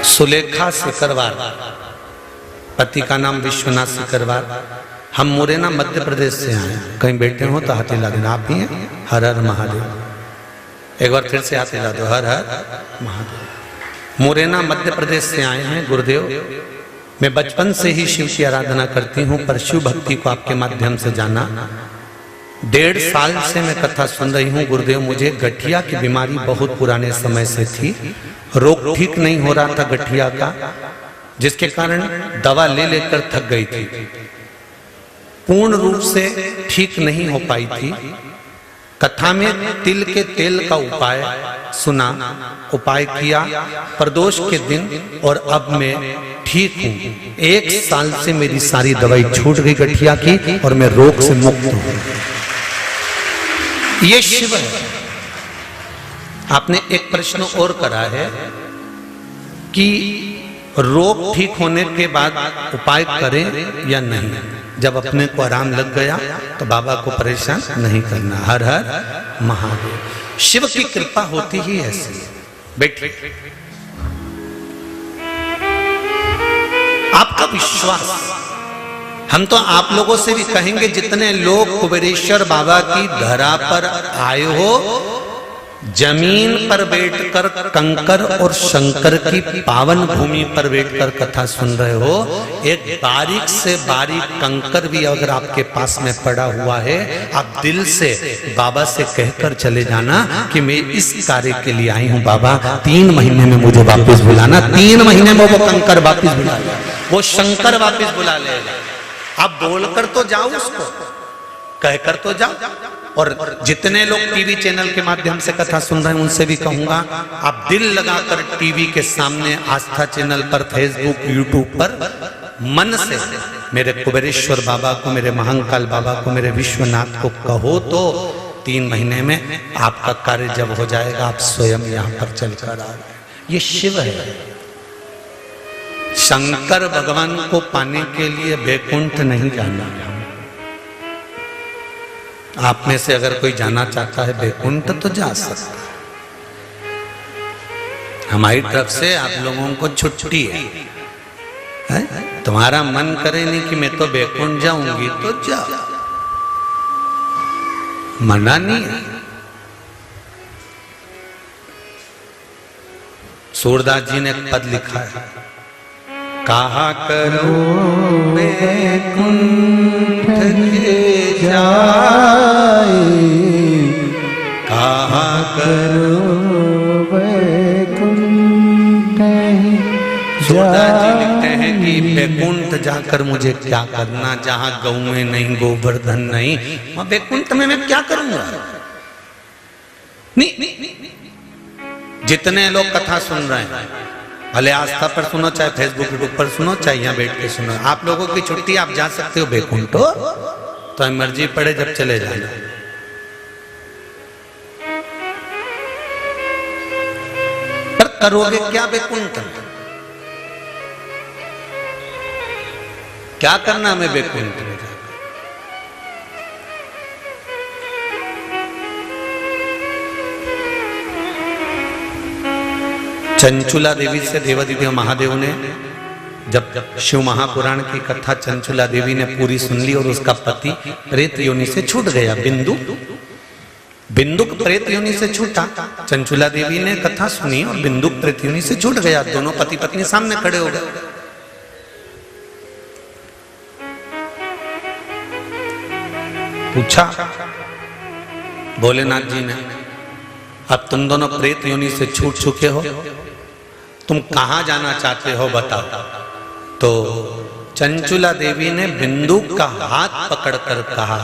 सुलेखा सिकरवार, पति का नाम विश्वनाथ सिकरवार। हम मुरैना मध्य प्रदेश से आए। कहीं बैठे हो तो हाथ हिला देना। आप ही हैं? हर हर महादेव। एक बार फिर से हाथ हिला दो, हर हर महादेव। मुरैना मध्य प्रदेश से आए हैं गुरुदेव। मैं बचपन से ही शिव की आराधना करती हूँ, पर शिव भक्ति को आपके माध्यम से जाना। 1.5 साल से मैं कथा सुन रही हूँ गुरुदेव। मुझे गठिया की बीमारी बहुत पुराने समय से थी। रोग ठीक नहीं हो रहा था गठिया का, जिसके कारण दवा ले लेकर थक गई थी। पूर्ण रूप से ठीक नहीं हो पाई थी। कथा में तिल के तेल का उपाय सुना, उपाय किया प्रदोष के दिन, और अब मैं ठीक हूं। 1 साल से मेरी सारी दवाई छूट गई गठिया की और मैं रोग से मुक्त हूं। ये शिव है। आपने एक प्रश्न और करा है कि रोग ठीक होने के बाद उपाय करें या नहीं। जब अपने को आराम लग गया तो बाबा को परेशान नहीं करना। हर हर महादेव। शिव की कृपा होती ही ऐसी। बैठिए। आपका विश्वास, हम तो आप लोगों से भी कहेंगे, जितने लोग कुबेरेश्वर बाबा की धरा पर आए हो, जमीन पर बैठकर कंकर और शंकर की पावन भूमि पर बैठकर कथा सुन रहे हो, एक बारीक से बारीक कंकर भी अगर आपके पास में पड़ा हुआ है, आप दिल से बाबा से कहकर चले जाना कि मैं इस कार्य के लिए आई हूं बाबा, 3 महीने में मुझे वापस बुलाना। 3 महीने में वो कंकर वापस बुला लेगा, वो शंकर वापस बुला लेगा। आप बोलकर तो जाओ, उसको कहकर तो जाओ। और जितने लोग टीवी चैनल के माध्यम से कथा सुन रहे हैं उनसे भी कहूंगा, आप दिल लगाकर टीवी के सामने आस्था चैनल पर, फेसबुक, यूट्यूब पर मन से मेरे कुबेरेश्वर बाबा को, मेरे महाकाल बाबा को, मेरे विश्वनाथ को कहो तो 3 महीने में आपका कार्य जब हो जाएगा, आप स्वयं यहाँ पर चलकर आ गए। ये शिव है। शंकर भगवान को पाने के लिए बैकुंठ नहीं जाना। आप में से अगर कोई जाना चाहता है बैकुंठ तो जा सकता है। हमारी तरफ से आप लोगों को छुट्टी है? तुम्हारा मन करे नहीं कि मैं तो बैकुंठ जाऊंगी तो जाओ, मना नहीं है। सूरदास जी ने एक पद लिखा है, कहा करो बैकुंठ के जाए, कहा करो बैकुंठ सूरदास जी लिखते हैं कि बैकुंठ जाकर मुझे क्या करना, जहां गौएं नहीं, गोवर्धन नहीं, वहां बैकुंठ में मैं क्या करूंगा? नहीं, जितने लोग कथा सुन रहे हैं, भले आस्था पर सुनो, चाहे फेसबुक यूट्यूब पर सुनो, चाहे यहाँ बैठ के सुनो, आप लोगों की छुट्टी, आप जा सकते हो बैकुंठ, तो मर्जी पड़े जब चले जाना। पर करोगे क्या बैकुंठ? क्या करना हमें बैकुंठ में? चंचुला देवी से देवादिदेव महादेव ने जब शिव महापुराण की कथा चंचुला देवी ने पूरी सुन ली और उसका पति प्रेत योनि से छूट गया, बिंदुक प्रेत योनि से छूटा। चंचुला देवी ने कथा सुनी और बिंदुक प्रेत योनि से छूट गया। दोनों पति पत्नी सामने खड़े हो गए। पूछा भोलेनाथ जी ने, अब तुम दोनों प्रेत योनि से छूट चुके हो, तुम कहां जाना चाहते हो बताओ। तो चंचुला देवी ने बिंदुक का हाथ पकड़कर कहा,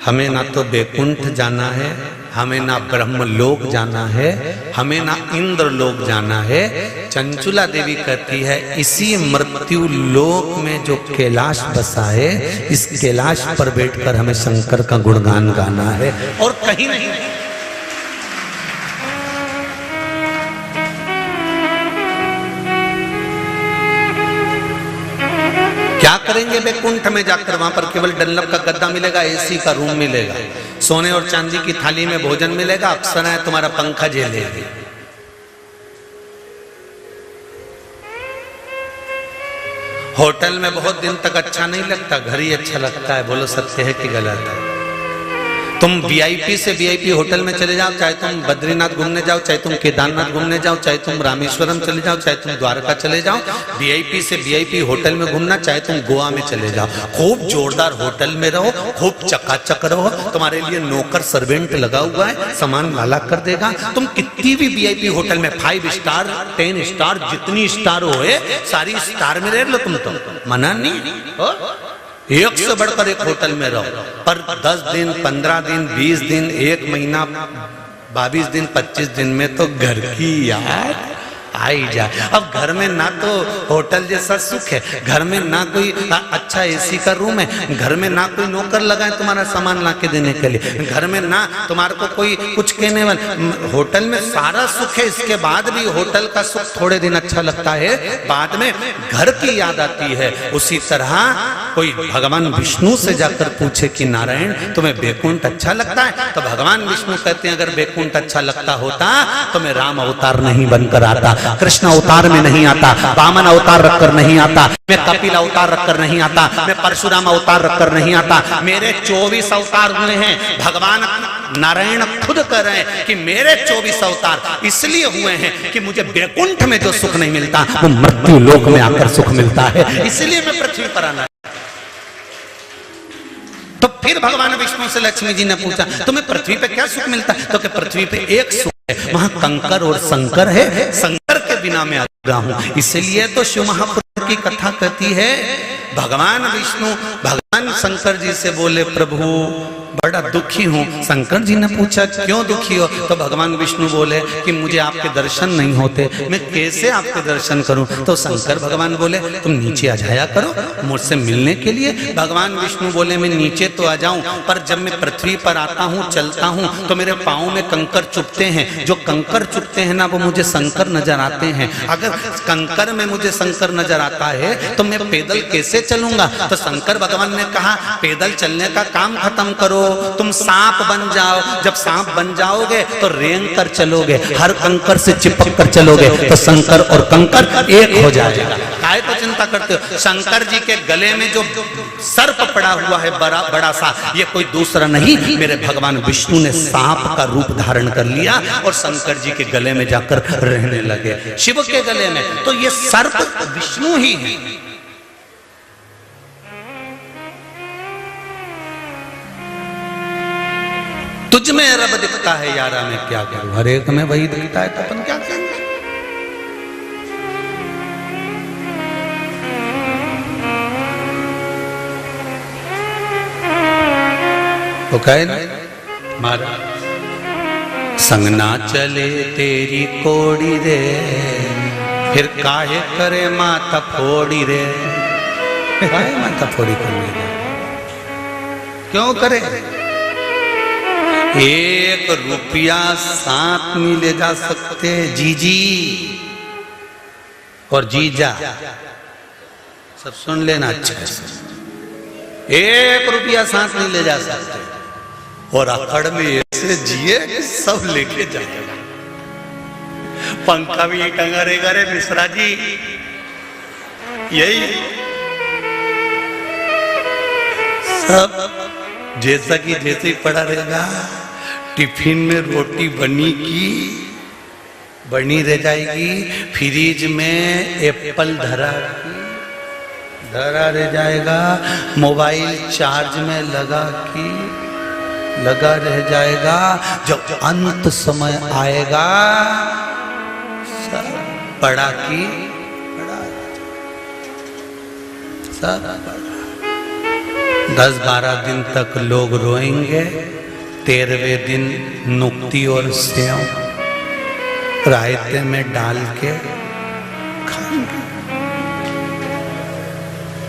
हमें ना तो बैकुंठ जाना है, हमें ना ब्रह्मलोक जाना है, हमें ना इंद्र लोक जाना है। चंचुला देवी कहती है, इसी मृत्यु लोक में जो कैलाश बसा है, इस कैलाश पर बैठकर हमें शंकर का गुणगान गाना है और कहीं नहीं। क्या करेंगे बैकुंठ में जाकर? वहां पर केवल डल्लब का गद्दा मिलेगा, एसी का रूम मिलेगा, सोने और चांदी की थाली में भोजन मिलेगा, अप्सराएं तुम्हारा पंखा झेलेगी। होटल में बहुत दिन तक अच्छा नहीं लगता, घर ही अच्छा लगता है। बोलो सत्य है कि गलत है? तुम वीआईपी से वीआईपी होटल में चले जाओ, चाहे तुम बद्रीनाथ घूमने जाओ, चाहे तुम केदारनाथ घूमने जाओ, चाहे तुम रामेश्वरम चले जाओ, चाहे तुम द्वारका चले जाओ, वीआईपी से वीआईपी होटल में घूमना, चाहे तुम गोवा में चले जाओ, खूब जोरदार होटल में रहो, खूब चकाचक रहो, तुम्हारे लिए नौकर सर्वेंट लगा हुआ है, सामान लाला कर देगा। तुम कितनी भी वीआईपी होटल में 5 स्टार 10 स्टार जितनी स्टार हो सारी स्टार में रह लो, तुम तो मना नहीं। एक से बढ़कर एक होटल में रहो, पर 10 दिन 15 दिन 20 दिन 1 महीना 22 दिन 25 दिन में तो घर की याद आई जाए। अब घर में ना तो होटल जैसा सुख है, घर में ना कोई अच्छा एसी का रूम है, घर में ना कोई नौकर लगा है तुम्हारा सामान ला के देने के लिए, घर में ना तुम्हारे को कोई कुछ कहने वाला। होटल में सारा सुख है, इसके बाद भी होटल का सुख थोड़े दिन अच्छा लगता है, बाद में घर की याद आती है। उसी तरह कोई भगवान विष्णु से जाकर पूछे कि नारायण तुम्हें बैकुंठ अच्छा लगता है, तो भगवान विष्णु कहते हैं, अगर बैकुंठ अच्छा लगता होता तो मैं राम अवतार नहीं बनकर आता, कृष्ण अवतार में नहीं आता, वामन अवतार रखकर नहीं आता, मैं कपिल अवतार रखकर नहीं आता, मैं परशुराम अवतार रखकर नहीं आता। मेरे 24 अवतार हुए हैं। भगवान नारायण खुद कह रहे हैं कि मेरे 24 अवतार इसलिए हुए हैं कि मुझे बैकुंठ में जो सुख नहीं मिलता वो मृत्यु लोक में आकर सुख मिलता है, इसलिए मैं पृथ्वी पर आना। तो फिर भगवान विष्णु से लक्ष्मी जी ने पूछा, तुम्हें पृथ्वी पे क्या सुख मिलता है? तो कि पृथ्वी पे एक सुख है, वहां कंकर और शंकर है, शंकर के बिना मैं अधूरा हूं। इसलिए तो शिव महापुराण की कथा कहती है, भगवान विष्णु भगवान शंकर जी से बोले, प्रभु बड़ा दुखी हूं। शंकर जी ने पूछा क्यों दुखी हो? तो भगवान विष्णु बोले कि मुझे आपके दर्शन नहीं होते, मैं कैसे आपके दर्शन करूं? तो शंकर भगवान बोले तुम नीचे आ जाया करो मुझसे मिलने के लिए। भगवान विष्णु बोले मैं नीचे तो आ जाऊं, पर जब मैं पृथ्वी पर आता हूं चलता हूं तो मेरे पांव में कंकर चुभते हैं, जो कंकर चुभते हैं ना वो मुझे शंकर नजर आते हैं। अगर कंकर में मुझे शंकर नजर आता है तो मैं पैदल कैसे चलूंगा? तो शंकर भगवान ने कहा पैदल चलने का काम खत्म करो, तुम सांप बन जाओ। जब सांप बन जाओगे तो रेंग कर चलोगे, हर कंकर से चिपक कर चलोगे तो शंकर और कंकर एक हो जाएगा। काहे तो चिंता करते हो? शंकर जी के गले में जो सर्प पड़ा हुआ है बड़ा सा, ये कोई दूसरा नहीं, मेरे भगवान विष्णु ने सांप का रूप धारण कर लिया और शंकर जी के गले में जाकर रहने लगे, शिव के गले में। तो ये सर्प विष्णु ही है। तुझ में रब दिखता है यारा, मैं क्या करूं? हर एक में वही दिखता है तो अपन क्या करेंगे? तो कहे ना महाराज, संग ना चले तेरी कोड़ी रे, फिर काहे करे माथा फोड़ी रे। काहे माथा फोड़ी करने रे? क्यों करे? 1 रुपया साथ में ले जा सकते जीजी और जीजा, सब सुन लेना अच्छे से। 1 रुपया साथ नहीं ले जा सकते और अकड़ में ऐसे जिए सब लेके जाएगा। पंखा भी टंगा रहेगा रे मिश्रा जी, यही सब जैसा कि जैसे ही पड़ा रहेगा, टिफिन में रोटी बनी रह जाएगी, फ्रिज में एप्पल धरा रह जाएगा, मोबाइल चार्ज में लगा रह जाएगा। जब अंत समय आएगा सब पड़ा की सब 10-12 दिन तक लोग रोएंगे, 13वें दिन नुक्ती और सेव रायते में डाल के खाएंगे।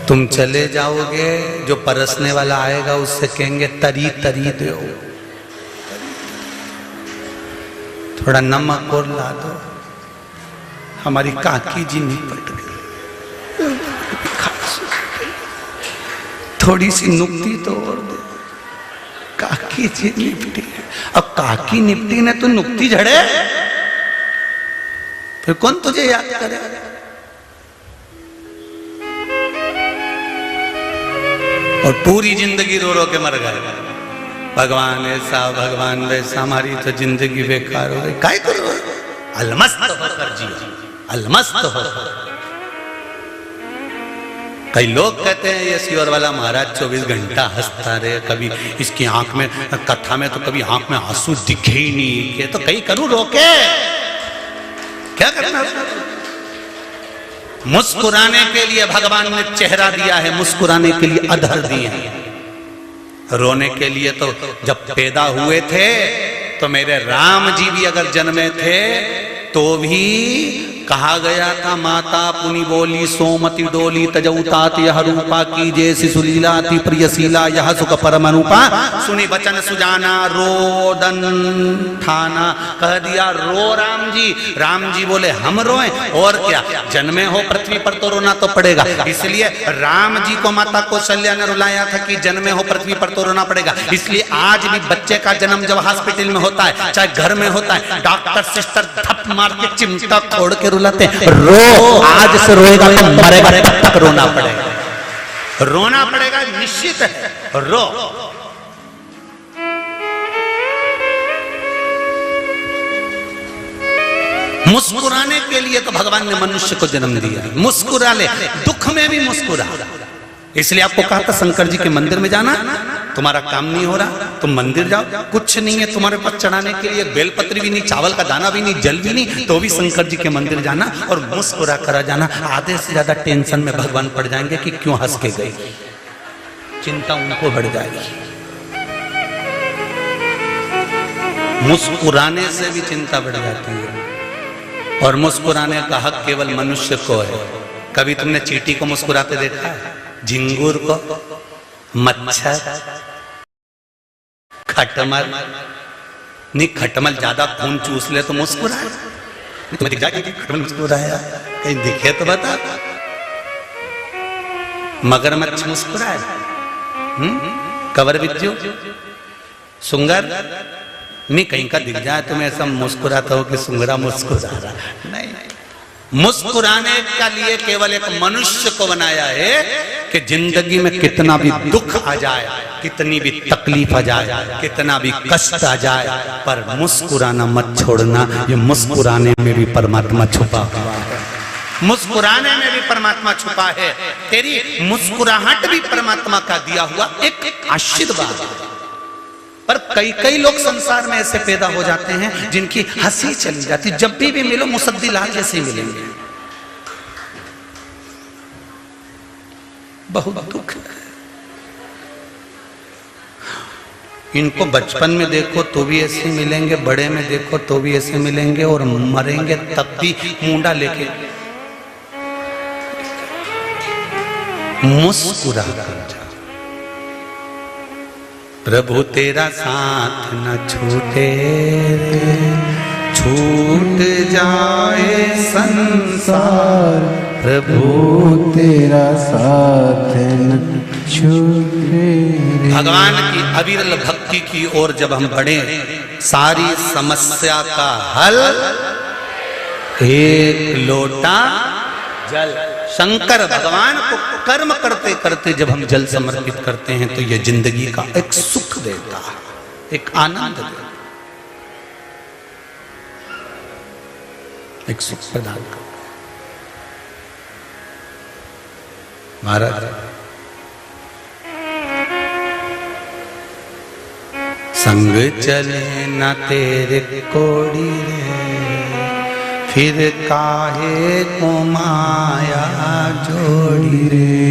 तुम चले जाओगे, जो परसने वाला आएगा उससे कहेंगे तरी दो, थोड़ा नमक और ला दो। हमारी काकी जी निपट गई, थोड़ी सी नुक्ती तो और दो। काकी जी निपटी, अब काकी निपटी ने तो नुक्ती झड़े, फिर कौन तुझे याद करेगा? और पूरी जिंदगी रो रो के मर गए। भगवान ऐसा भगवान वैसा, हमारी तो जिंदगी बेकार हो गई। काय करो, अलमस्त होकर जियो, अलमस्त हो। कई लोग कहते हैं ये सियोर वाला महाराज 24 घंटा हंसता रहे, कभी इसकी आंख में कथा में तो कभी आंख में आंसू दिखे ही नहीं के, तो कहीं करूं रोके, क्या करना? मुस्कुराने के लिए भगवान ने चेहरा दिया है, मुस्कुराने के लिए अधर दिए हैं। रोने के लिए तो जब पैदा हुए थे तो मेरे राम जी भी अगर जन्मे थे तो भी कहा गया था, माता पुनि बोली सोमति डोली तजौतात यह रूपा की जैसी सुलीलाति प्रियशीला यह सुख परम अनुपा, सुनी वचन सुजाना रोदन ठाना। कह दिया रो राम जी बोले हम रोएं, और क्या, जन्मे हो पृथ्वी पर तो रोना तो पड़ेगा। इसलिए राम जी को माता कौशल्या ने रुलाया था कि जन्मे हो पृथ्वी पर तो रोना पड़ेगा। इसलिए आज भी बच्चे का जन्म जब हॉस्पिटल में होता है, चाहे घर में होता है, डॉक्टर सिस्टर थप मार के चिमटा खोड़ के रुलाते हैं, रो, आज से रोएगा तो मरेगा तब तक रोना पड़ेगा, निश्चित है, रो। मुस्कुराने के लिए तो भगवान ने मनुष्य को जन्म दिया, मुस्कुरा ले, दुख में भी मुस्कुरा। इसलिए आपको कहा था शंकर जी के मंदिर में जाना, तुम्हारा काम नहीं हो रहा, तुम मंदिर जाओ, कुछ नहीं है तुम्हारे पास चढ़ाने के लिए, बेलपत्र भी नहीं, चावल का दाना भी नहीं, जल भी नहीं, तो भी शंकर जी के मंदिर जाना और मुस्कुरा करा जाना। आधे से ज्यादा टेंशन में भगवान पड़ जाएंगे कि क्यों हंस के गए, चिंता उनको बढ़ जाएगी। मुस्कुराने से भी चिंता बढ़ जाती है, और मुस्कुराने का हक केवल मनुष्य को है। कभी तुमने चींटी को मुस्कुराते देखा है? झिंगुर को, मच्छर, खटमल, नहीं खटमल ज्यादा खून चूस ले तो मुस्कुराए, तुम्हें दिख जाएगा कि खटमल मुस्कुराया, कहीं दिखे तो बता। मगरमच्छ मुस्कुराए, कवर बिज्जू, सुंगर, नहीं कहीं का दिख जाए तुम्हें ऐसा मुस्कुराता हो कि सुंगरा मुस्कुरा रहा, नहीं। मुस्कुराने का लिए केवल एक मनुष्य को बनाया है कि जिंदगी में कितना भी दुख आ जाए, कितनी भी तकलीफ आ जाए, कितना भी कष्ट आ जाए, पर मुस्कुराना मत छोड़ना। ये मुस्कुराने में भी परमात्मा छुपा हुआ है, मुस्कुराने में भी परमात्मा छुपा है। तेरी मुस्कुराहट भी परमात्मा का दिया हुआ एक आशीर्वाद है। पर कई लोग संसार में ऐसे पैदा हो जाते हैं जिनकी हंसी चली जाती, जब भी मिलो मुसद्दी लाल जैसे मिलेंगे। बहुत दुख है। इनको बचपन में देखो तो भी ऐसे मिलेंगे, बड़े में देखो तो भी ऐसे मिलेंगे, और मरेंगे तब भी मुंडा लेके मुस्कुरा कर जा। प्रभु तेरा साथ न छूटे, छूट जाए संसार, प्रभु तेरा साथ न छूटे। भगवान की अविरल भक्ति की ओर जब हम बढ़े, सारी समस्या का हल एक लोटा जल। शंकर भगवान को कर्म करते करते जब हम जल समर्पित करते हैं तो यह जिंदगी का एक सुख देता है, एक आनंद देता है, एक सुख प्रदान करता है। महाराज संग चले न तेरे कोड़ी रे, फिर काहे को माया जोड़ी रे।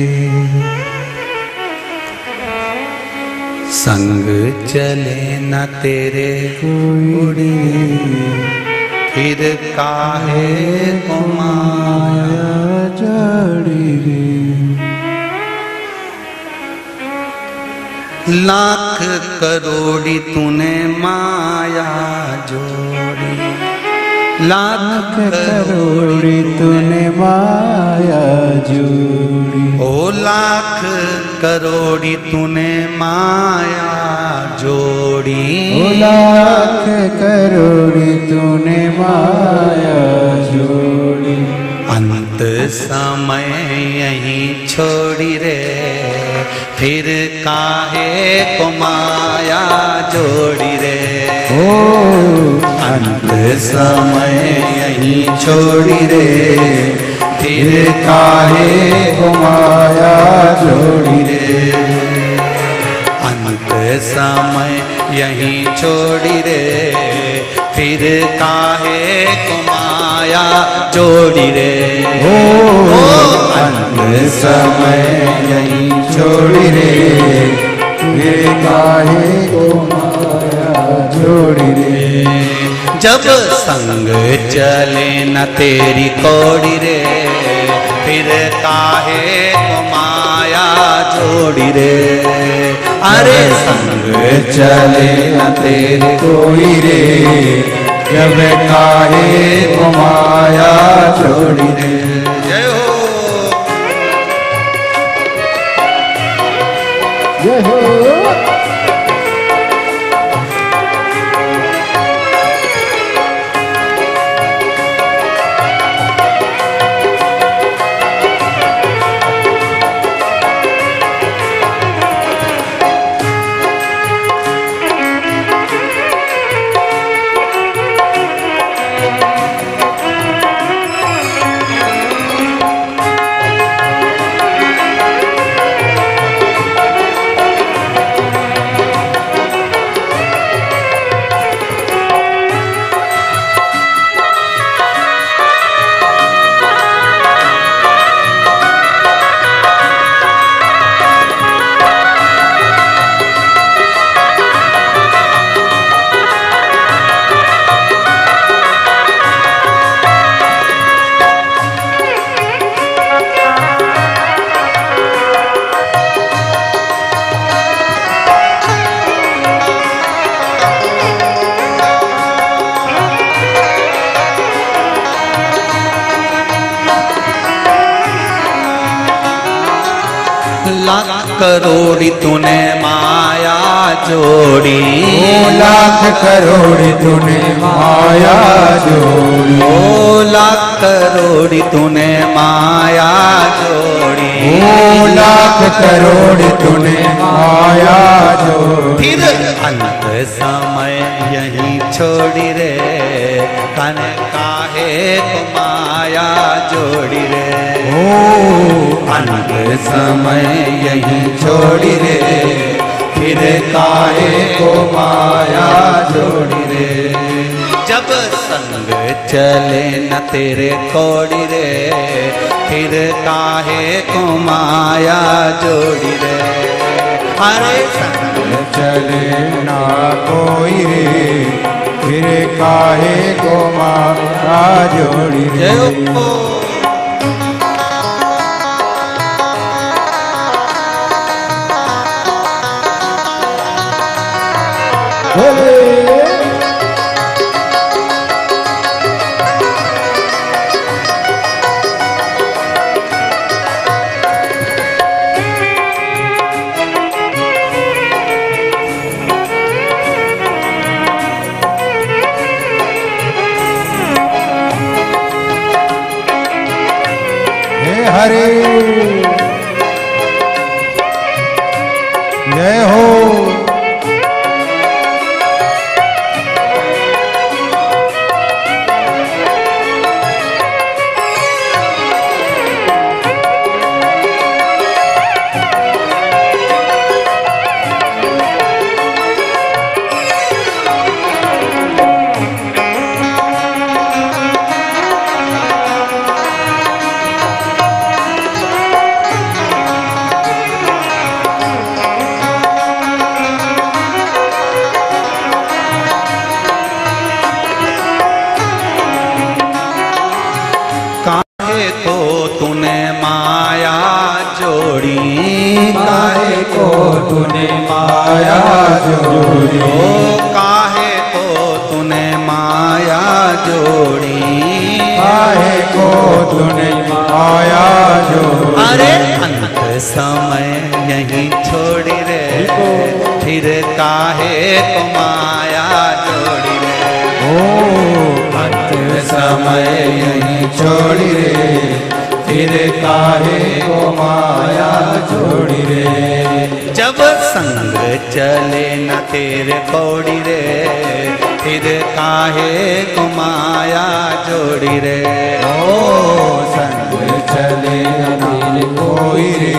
संग चले न तेरे कोड़ी रे, फिर काहे को माया जोड़ी रे। लाख करोड़ी तूने माया जोड़ी, लाख करोड़ी तूने माया जोड़ी, ओ लाख करोड़ी तूने माया जोड़ी, ओ लाख करोड़ी तूने माया जोड़ी। अंत समय यहीं छोड़ी रे, फिर काहे को माया जोड़ी रे। ओ अंत समय यहीं छोड़ी रे, फिर काहे को माया जोड़ी रे। अंत समय यहीं छोड़ी रे, फिर काहे को माया जोड़ी रे। ओ अंत समय यहीं छोड़ी रे, फिर काहे को माया जोड़ी रे। जब संग चले न तेरी कोड़ी रे, फिर काहे को माया जोड़ी रे। अरे संग चले न तेरी कोड़ी रे, जब काहे को माया जोड़ी रे। जय हो, जय हो। लाख करोड़ी तूने माया जोड़ी, ओ लाख करोड़ी तूने माया जोड़ी, ओ लाख करोड़ी तूने माया जोड़ी, ओ लाख करोड़ी तूने माया जोड़ी। फिर अंत समय यहीं छोड़ी रे, कन काहे को माया जोड़ी रे। ओ अंत समय यहीं छोड़ी रे, फिर काहे को माया जोड़ी रे। जब संग चले न तेरे कोड़ी रे, फिर काहे को माया जोड़ी रे। अरे संग चले ना कोई रे, फिर काहे को माया जोड़ी रे। जय हो, हरे माया जोड़ी। ओ काहे को तूने माया जोड़ी, काहे को तूने माया जोड़ी। अरे अंत समय यहीं छोड़ी रे, फिर काहे को माया जोड़ी रे। ओ अंत समय यहीं छोड़ी रे, फिर काहे को माया जोड़ी रे। जब संग चले न तेरे कौड़ी रे, फिर काहे को माया जोड़ी रे। ओ संग चले न तेरे कोई रे,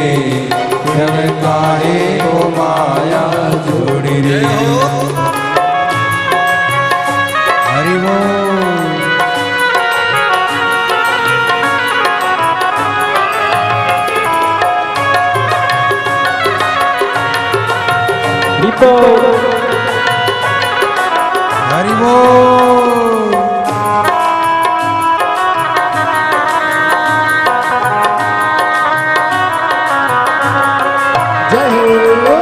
जब काहे को माया जोड़ी रे। हरि बोल। हरि बोल। जय हो।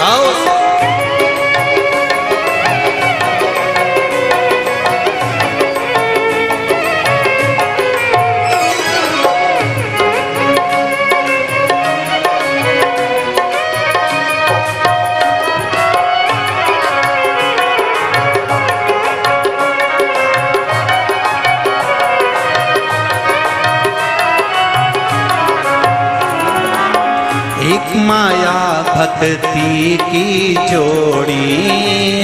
आओ एक माया भक्ति की जोड़ी,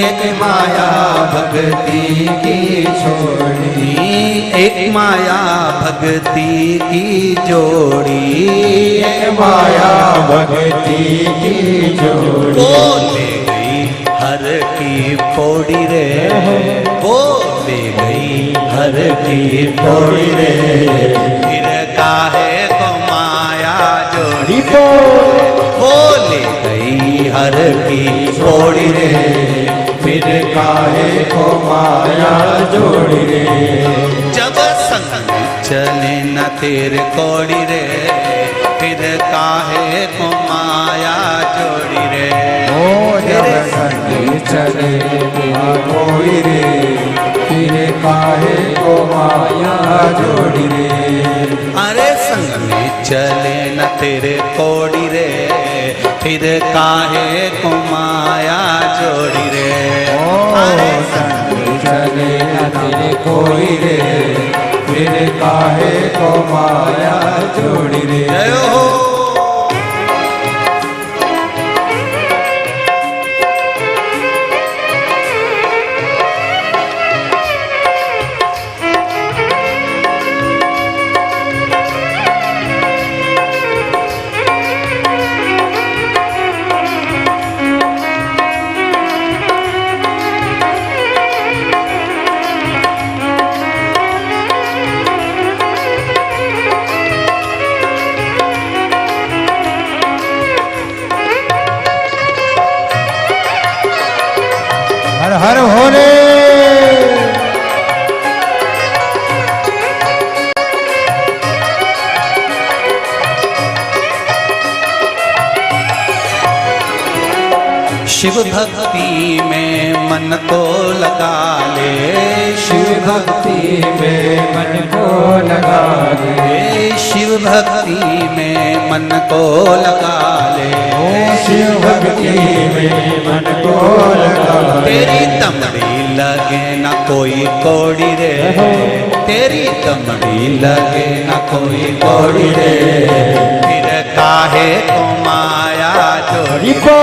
एक माया भक्ति की छोड़ी। एक माया भक्ति की जोड़ी, एक माया भक्ति की जोड़ी। वो ले गई हर की पौड़ी रे, वो ले गई हर की पौड़ी रे। फिर काहे को माया जोड़ी रे, वो ले गई हर की पौड़ी रे। फिर काहे को माया जोड़ी रे। जब संग चले न तेरे कौड़ी रे, फिर काहे को माया जोड़ी रे। ओ जब संग चले ना कोई रे, फिर काहे को माया जोड़ी रे। अरे संग में चले न तेरे कौड़ी रे, फिर काहे को माया जोड़ी रे। ओ संग चले ना तेरे कोई रे, फिर काहे को माया जोड़ी रे। जय हो। हर हर भोले। शिव भक्ति में मन को लगा ले, शिव भक्ति में मन को लगा ले। शिव भक्ति में मन को लगा ले। ओ शिव भक्ति में मन को लगा ले। तेरी तमड़ी लगे न कोई कौड़ी रे, तेरी तमड़ी लगे न कोई कौड़ी रे। फिर काहे को माया जोड़ी रे,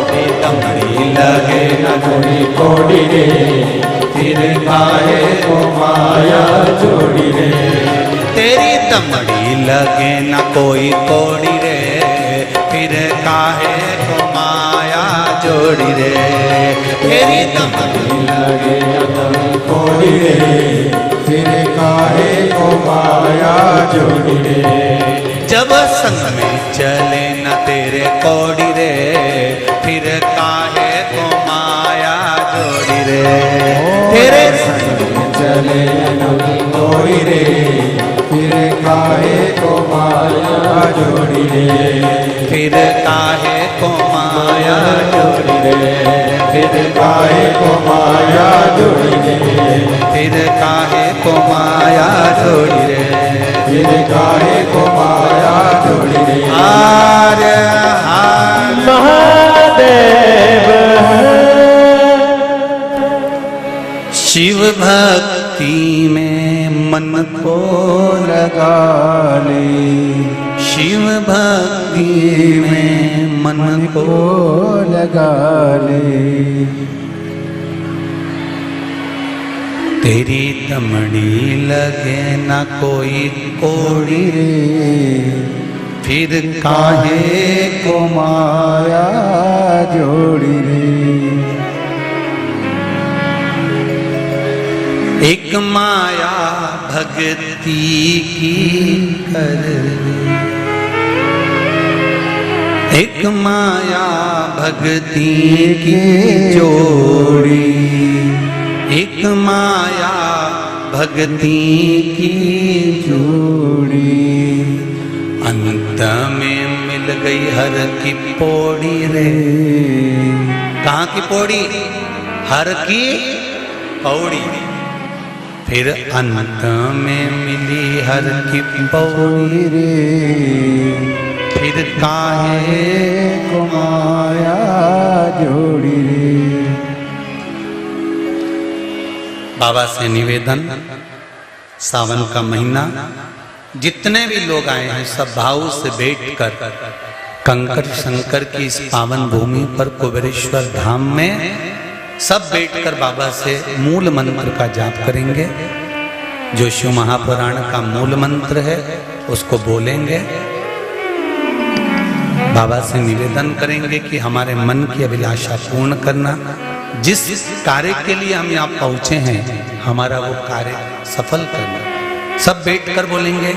तेरी तमड़ी लगे न कोई कौड़ी रे। फिर काहे को माया जोड़ी रे। तेरी तमड़ी लगे न कोई कौड़ी रे, फिर काहे को माया जोड़ी रे। तेरी तमड़ी लगे न कोई रे, फिर काहे को माया जोड़ी रे। जब संग में चले न तेरे कोड़ी रे, फिर काहे को माया जोड़ी रे। तेरे संग में चले न कोई रे, फिर काहे को माया जोड़ी रे। फिर काहे को माया जोड़ी रे, फिर काहे को माया जोड़ी रे। फिर काहे को माया जोड़ी रे, फिर काहे को माया जोड़ी रे। हार हार महादेव शिव भक्ति में मन को लगा ले, शिव भक्ति में मन को लगा ले। तेरी दमड़ी लगे न कोई कोड़ी रे, फिर काहे को माया जोड़ी रे। एक माया भक्ति की कर, एक माया भक्ति की जोड़ी, एक माया भक्ति की जोड़ी। अंत में मिल गई हर की पौड़ी रे। कहाँ की पौड़ी? हर की पौड़ी। फिर अंत में मिली हर की पौड़ी रे। फिर काहे को माया जोड़ी रे। बाबा से निवेदन, सावन का महीना, जितने भी लोग आए हैं सब भाव से बैठकर कंकर शंकर की इस पावन भूमि पर कुबेरेश्वर धाम में सब बैठकर बाबा से मूल मंत्र का जाप करेंगे। जो शिव महापुराण का मूल मंत्र है उसको बोलेंगे। बाबा से निवेदन करेंगे कि हमारे मन की अभिलाषा पूर्ण करना, जिस कार्य के लिए हम यहाँ पहुंचे हैं हमारा वो कार्य सफल करना। सब बैठकर बोलेंगे,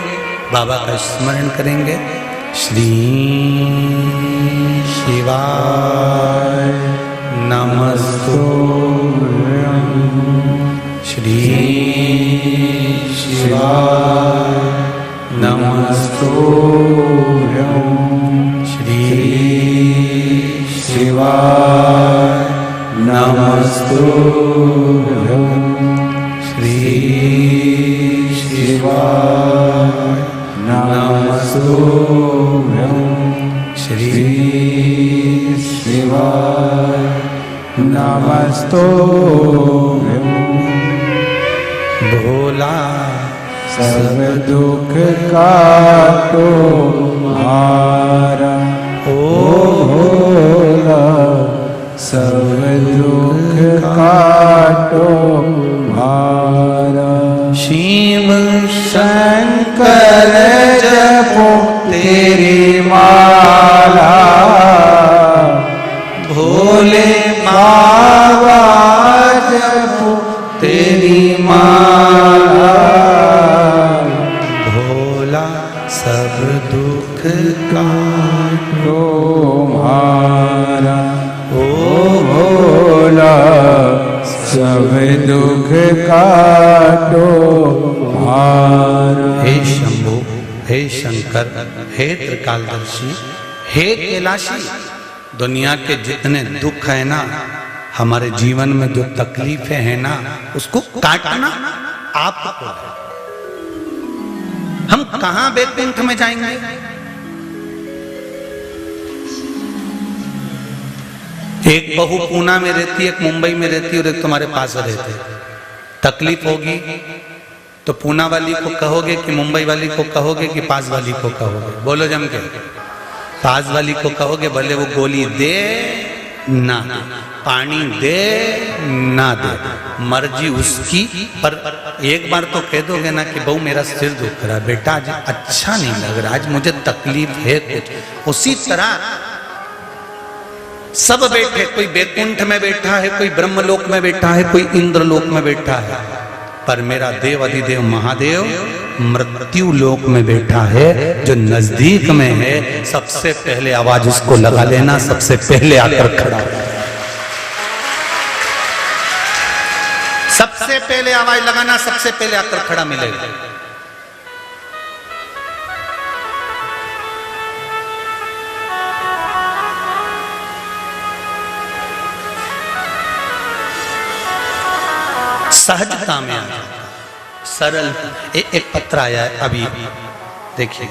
बाबा का स्मरण करेंगे। श्री शिवाय नमस्तु, श्री शिवाय नमस्तु, श्री शिवाय नमस्तु, श्री शिवाय नमस्तु, श्री शिवाय नमस्तो। भोला सर्व दुख काटो हारा, ओ भोला सर्व दुख काटो हारा। शिव शंकर जपो तेरी माला, भोले बाबा जपो तेरी माला। भोला सब दुख काटो हारा, ओ भोला सब दुख काटो हारा। हे शंभु, हे शंकर, हे त्रिकालदर्शी, हे कैलाशी, दुनिया के जितने दुख है ना, हमारे जीवन में जो तकलीफें हैं ना, उसको काटना आपको है। हम कहां बैकुंठ में जाएंगे? एक बहू पूना में रहती है, एक मुंबई में रहती है और एक तुम्हारे पास रहते। तकलीफ होगी तो पूना वाली को कहोगे कि मुंबई वाली को कहोगे कि पास वाली को कहोगे? बोलो जम के। पास वाली को कहोगे भले वो गोली दे ना दे, पानी दे ना दे, मर्जी उसकी, पर एक बार तो कह दोगे ना कि बहू मेरा सिर दुख रहा है, बेटा आज अच्छा नहीं लग रहा, आज मुझे तकलीफ है कुछ। उसी तरह सब बैठे, कोई बैकुंठ में बैठा है, कोई ब्रह्मलोक में बैठा है, कोई इंद्रलोक में बैठा है, पर मेरा देव अधिदेव महादेव मृत्यु लोक में बैठा है, जो नजदीक में है। सबसे पहले आवाज उसको लगा लेना, सबसे पहले आकर खड़ा हो। सबसे पहले आवाज लगाना, सबसे पहले आकर खड़ा मिलेगा। सहजता में आ जाता, सरल। एक पत्र आया है अभी, देखिए।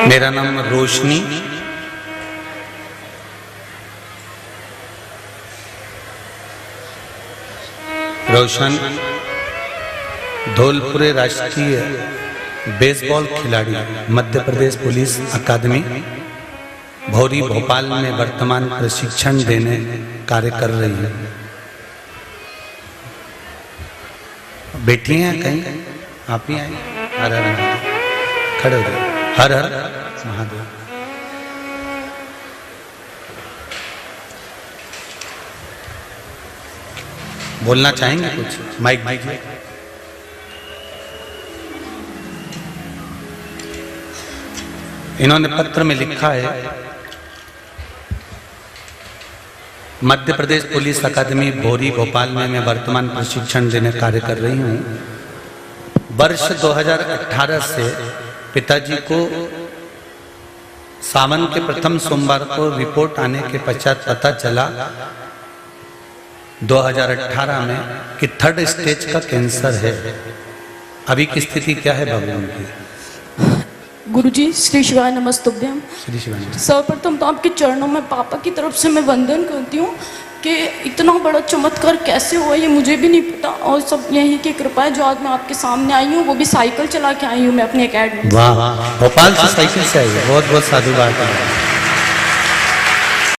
मेरा नाम रोशनी, रोशन धौलपुरे राष्ट्रीय बेसबॉल खिलाड़ी, मध्य प्रदेश पुलिस अकादमी भौरी भोपाल में वर्तमान प्रशिक्षण देने कार्य कर रही है। बैठी हैं कहीं? आप ही आए? हर हर महादेव, खड़े हो जाओ। हर हर महादेव। बोलना चाहेंगे कुछ? माइक दीजिए। इन्होंने पत्र में लिखा है, मध्य प्रदेश पुलिस अकादमी भौरी भोपाल में मैं वर्तमान प्रशिक्षण देने कार्य कर रही हूँ। वर्ष 2018 से पिताजी को सावन के प्रथम सोमवार को रिपोर्ट आने के पश्चात पता चला 2018 में कि 3rd स्टेज का कैंसर है। अभी की स्थिति क्या है भगवान की? गुरुजी श्री शिवाय नमस्तुभ्यम। श्री शिवाय। सर्वप्रथम तो आपके चरणों में पापा की तरफ से मैं वंदन करती हूँ कि इतना बड़ा चमत्कार कैसे हुआ ये मुझे भी नहीं पता, और सब यही की कृपा है जो आज मैं आपके सामने आई हूँ, वो भी साइकिल चला के आई हूँ मैं अपनी एकेडमी। वाह, भोपाल से साइकिल से आई है, बहुत बहुत साधुवाद।